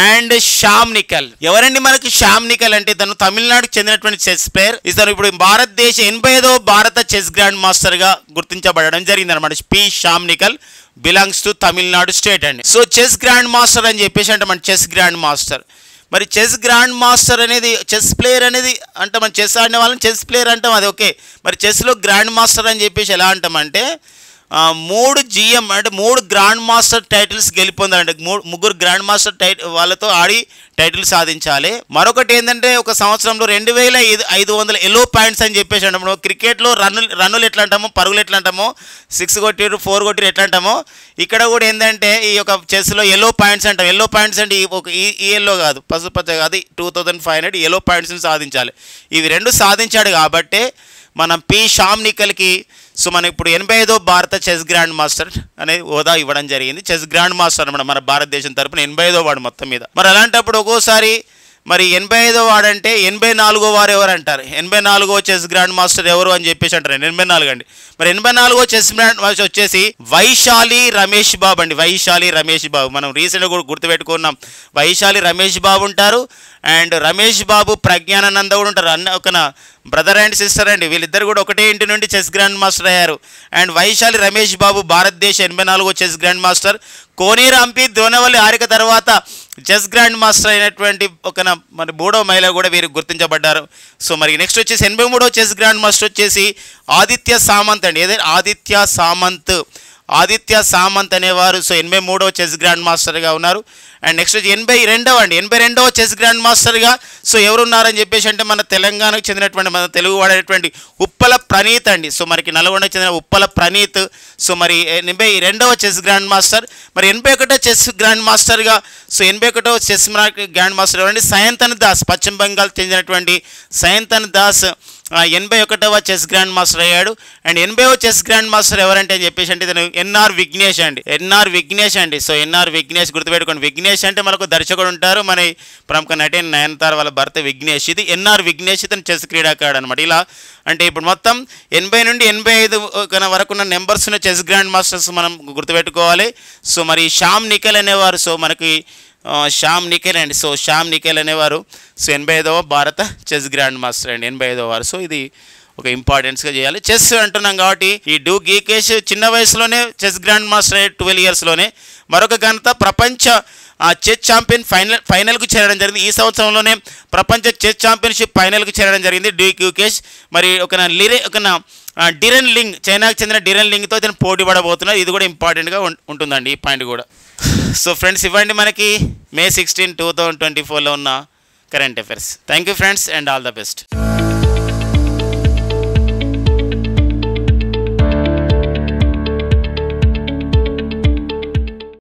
అండ్ శ్యామ్ నికల్ ఎవరండి మనకి? శ్యామ్ నికల్ అంటే తను తమిళనాడుకు చెందినటువంటి చెస్ ప్లేయర్. ఇతను ఇప్పుడు భారతదేశ 85వ భారత చెస్ గ్రాండ్ మాస్టర్గా గుర్తించబడడం జరిగింది అనమాట. P Shyam nickel belongs to Tamil Nadu state అండి. సో చెస్ గ్రాండ్ మాస్టర్ అని చెప్పేసి అంటే మన చెస్ గ్రాండ్ మాస్టర్. మరి చెస్ గ్రాండ్ మాస్టర్ అనేది, చెస్ ప్లేయర్ అనేది అంటే మనం చెస్ ఆడిన వాళ్ళని చెస్ ప్లేయర్ అంటాం, అది ఓకే. మరి చెస్లో గ్రాండ్ మాస్టర్ అని చెప్పేసి ఎలా అంటామంటే 3 GM అంటే 3 గ్రాండ్ మాస్టర్ టైటిల్స్ గెలిపొందాలంటే 3 గ్రాండ్ మాస్టర్ వాళ్ళతో ఆడి టైటిల్ సాధించాలి. మరొకటి ఏంటంటే ఒక సంవత్సరంలో 2500 ఎల్లో పాయింట్స్ అని చెప్పేసి అంటాము. క్రికెట్లో రన్నులు ఎట్లా అంటామో, పరుగులు ఎట్లా అంటామో, 6 కొట్టిరు 4 కొట్టిరు ఎట్లా అంటామో, ఇక్కడ కూడా ఏంటంటే ఈ యొక్క చెస్లో ఎల్లో పాయింట్స్ అంటాం. ఎల్లో పాయింట్స్ అంటే ఈ ఎల్లో కాదు, పసుపచ్చ కాదు, 2500 ఎల్లో పాయింట్స్ని సాధించాలి. ఇవి రెండు సాధించాడు కాబట్టే మనం పి శ్యామ్ నికల్కి మనం ఇప్పుడు 85వ భారత చెస్ గ్రాండ్ మాస్టర్ అనే హోదా ఇవ్వడం జరిగింది. చెస్ గ్రాండ్ మాస్టర్ అనమాట మన భారతదేశం తరపున 85వ వాడు మొత్తం మీద. మరి అలాంటప్పుడు ఒక్కోసారి మరి 85వ వాడంటే 84వ వారు ఎవరు అంటారు? 84వ చెస్ గ్రాండ్ మాస్టర్ ఎవరు అని చెప్పేసి అంటారు. 84 అండి. మరి 84వ చెస్ గ్రాండ్ మాస్టర్ వచ్చేసి వైశాలి రమేష్ బాబు అండి. వైశాలి రమేష్ బాబు మనం రీసెంట్గా కూడా గుర్తుపెట్టుకున్నాం. వైశాలి రమేష్ బాబు ఉంటారు. అండ్ రమేష్ బాబు ప్రజ్ఞానంద కూడా ఉంటారు. ఒక బ్రదర్ అండ్ సిస్టర్ అండి. వీళ్ళిద్దరు కూడా ఒకటే ఇంటి నుండి చెస్ గ్రాండ్ మాస్టర్ అయ్యారు. అండ్ వైశాలి రమేష్ బాబు భారతదేశ 84వ చెస్ గ్రాండ్ మాస్టర్. కోనేరు హంపి ద్రోణవల్లి హారిక తర్వాత చెస్ గ్రాండ్ మాస్టర్ అయినటువంటి మరి 3వ మహిళ కూడా వీరు గుర్తించబడ్డారు. సో మరి నెక్స్ట్ వచ్చేసి 83వ చెస్ గ్రాండ్ మాస్టర్ వచ్చేసి ఆదిత్య సామంత్ అండి. ఏదైనా ఆదిత్య సామంత్ అనేవారు సో 83వ చెస్ గ్రాండ్ మాస్టర్గా ఉన్నారు. అండ్ నెక్స్ట్ వచ్చి 82వ చెస్ గ్రాండ్ మాస్టర్గా సో ఎవరు ఉన్నారని చెప్పేసి అంటే మన తెలంగాణకు చెందినటువంటి మన తెలుగు వాడేటువంటి ఉప్పల ప్రణీత్ అండి. సో మనకి నల్గొండకు చెందిన ఉప్పల ప్రణీత్ సో మరి 82వ చెస్ గ్రాండ్ మాస్టర్. మరి 81వ చెస్ గ్రాండ్ మాస్టర్గా సో 81వ చెస్ గ్రాండ్ మాస్టర్ ఎవరండి? సయంతన్ దాస్, పశ్చిమ బెంగాల్ చెందినటువంటి సయంతన్ దాస్ 81వ చెస్ గ్రాండ్ మాస్టర్ అయ్యాడు. అండ్ 80వ చెస్ గ్రాండ్ మాస్టర్ ఎవరంటే అని చెప్పేసి అంటే ఇతను ఎన్ఆర్ విఘ్నేష్ అండి. సో ఎన్ఆర్ విఘ్నేష్ గుర్తుపెట్టుకోండి. విఘ్నేష్ అంటే మనకు దర్శకుడు ఉంటారు, మన ప్రముఖ నటి నయనతార వాళ్ళ భర్త విఘ్నేష్. ఇది ఎన్ఆర్ విఘ్నేష్, ఇతను చెస్ క్రీడాకారుడు అనమాట. ఇలా అంటే ఇప్పుడు మొత్తం 80 నుండి 85 వరకు ఉన్న నెంబర్స్ ఉన్న చెస్ గ్రాండ్ మాస్టర్స్ మనం గుర్తుపెట్టుకోవాలి. సో మరి శ్యామ్ నికెల్ అనేవారు సో మనకి శ్యామ్ నికెల్ అనేవారు సో 85వ భారత చెస్ గ్రాండ్ మాస్టర్ అండి, 85వ వారు. సో ఇది ఒక ఇంపార్టెన్స్గా చేయాలి. చెస్ అంటున్నాం కాబట్టి ఈ డ్యూక్ గీకేష్ చిన్న వయసులోనే చెస్ గ్రాండ్ మాస్టర్ అయ్యే 12 ఇయర్స్లోనే. మరొక ఘనత ప్రపంచ చెస్ ఛాంపియన్ ఫైనల్కు చేరడం జరిగింది. ఈ సంవత్సరంలోనే ప్రపంచ చెస్ ఛాంపియన్షిప్ ఫైనల్కు చేరడం జరిగింది డ్యూక్ గీకేష్. మరి డిరెన్ లింగ్, చైనాకు చెందిన డిరెన్ లింగ్తో ఇతను పోటీ పడబోతున్నారు. ఇది కూడా ఇంపార్టెంట్గా ఉంటుందండి ఈ పాయింట్ కూడా. సో ఫ్రెండ్స్, ఇవ్వండి మనకి May 16, 2024లో ఉన్న current affairs. Thank you friends and all the best.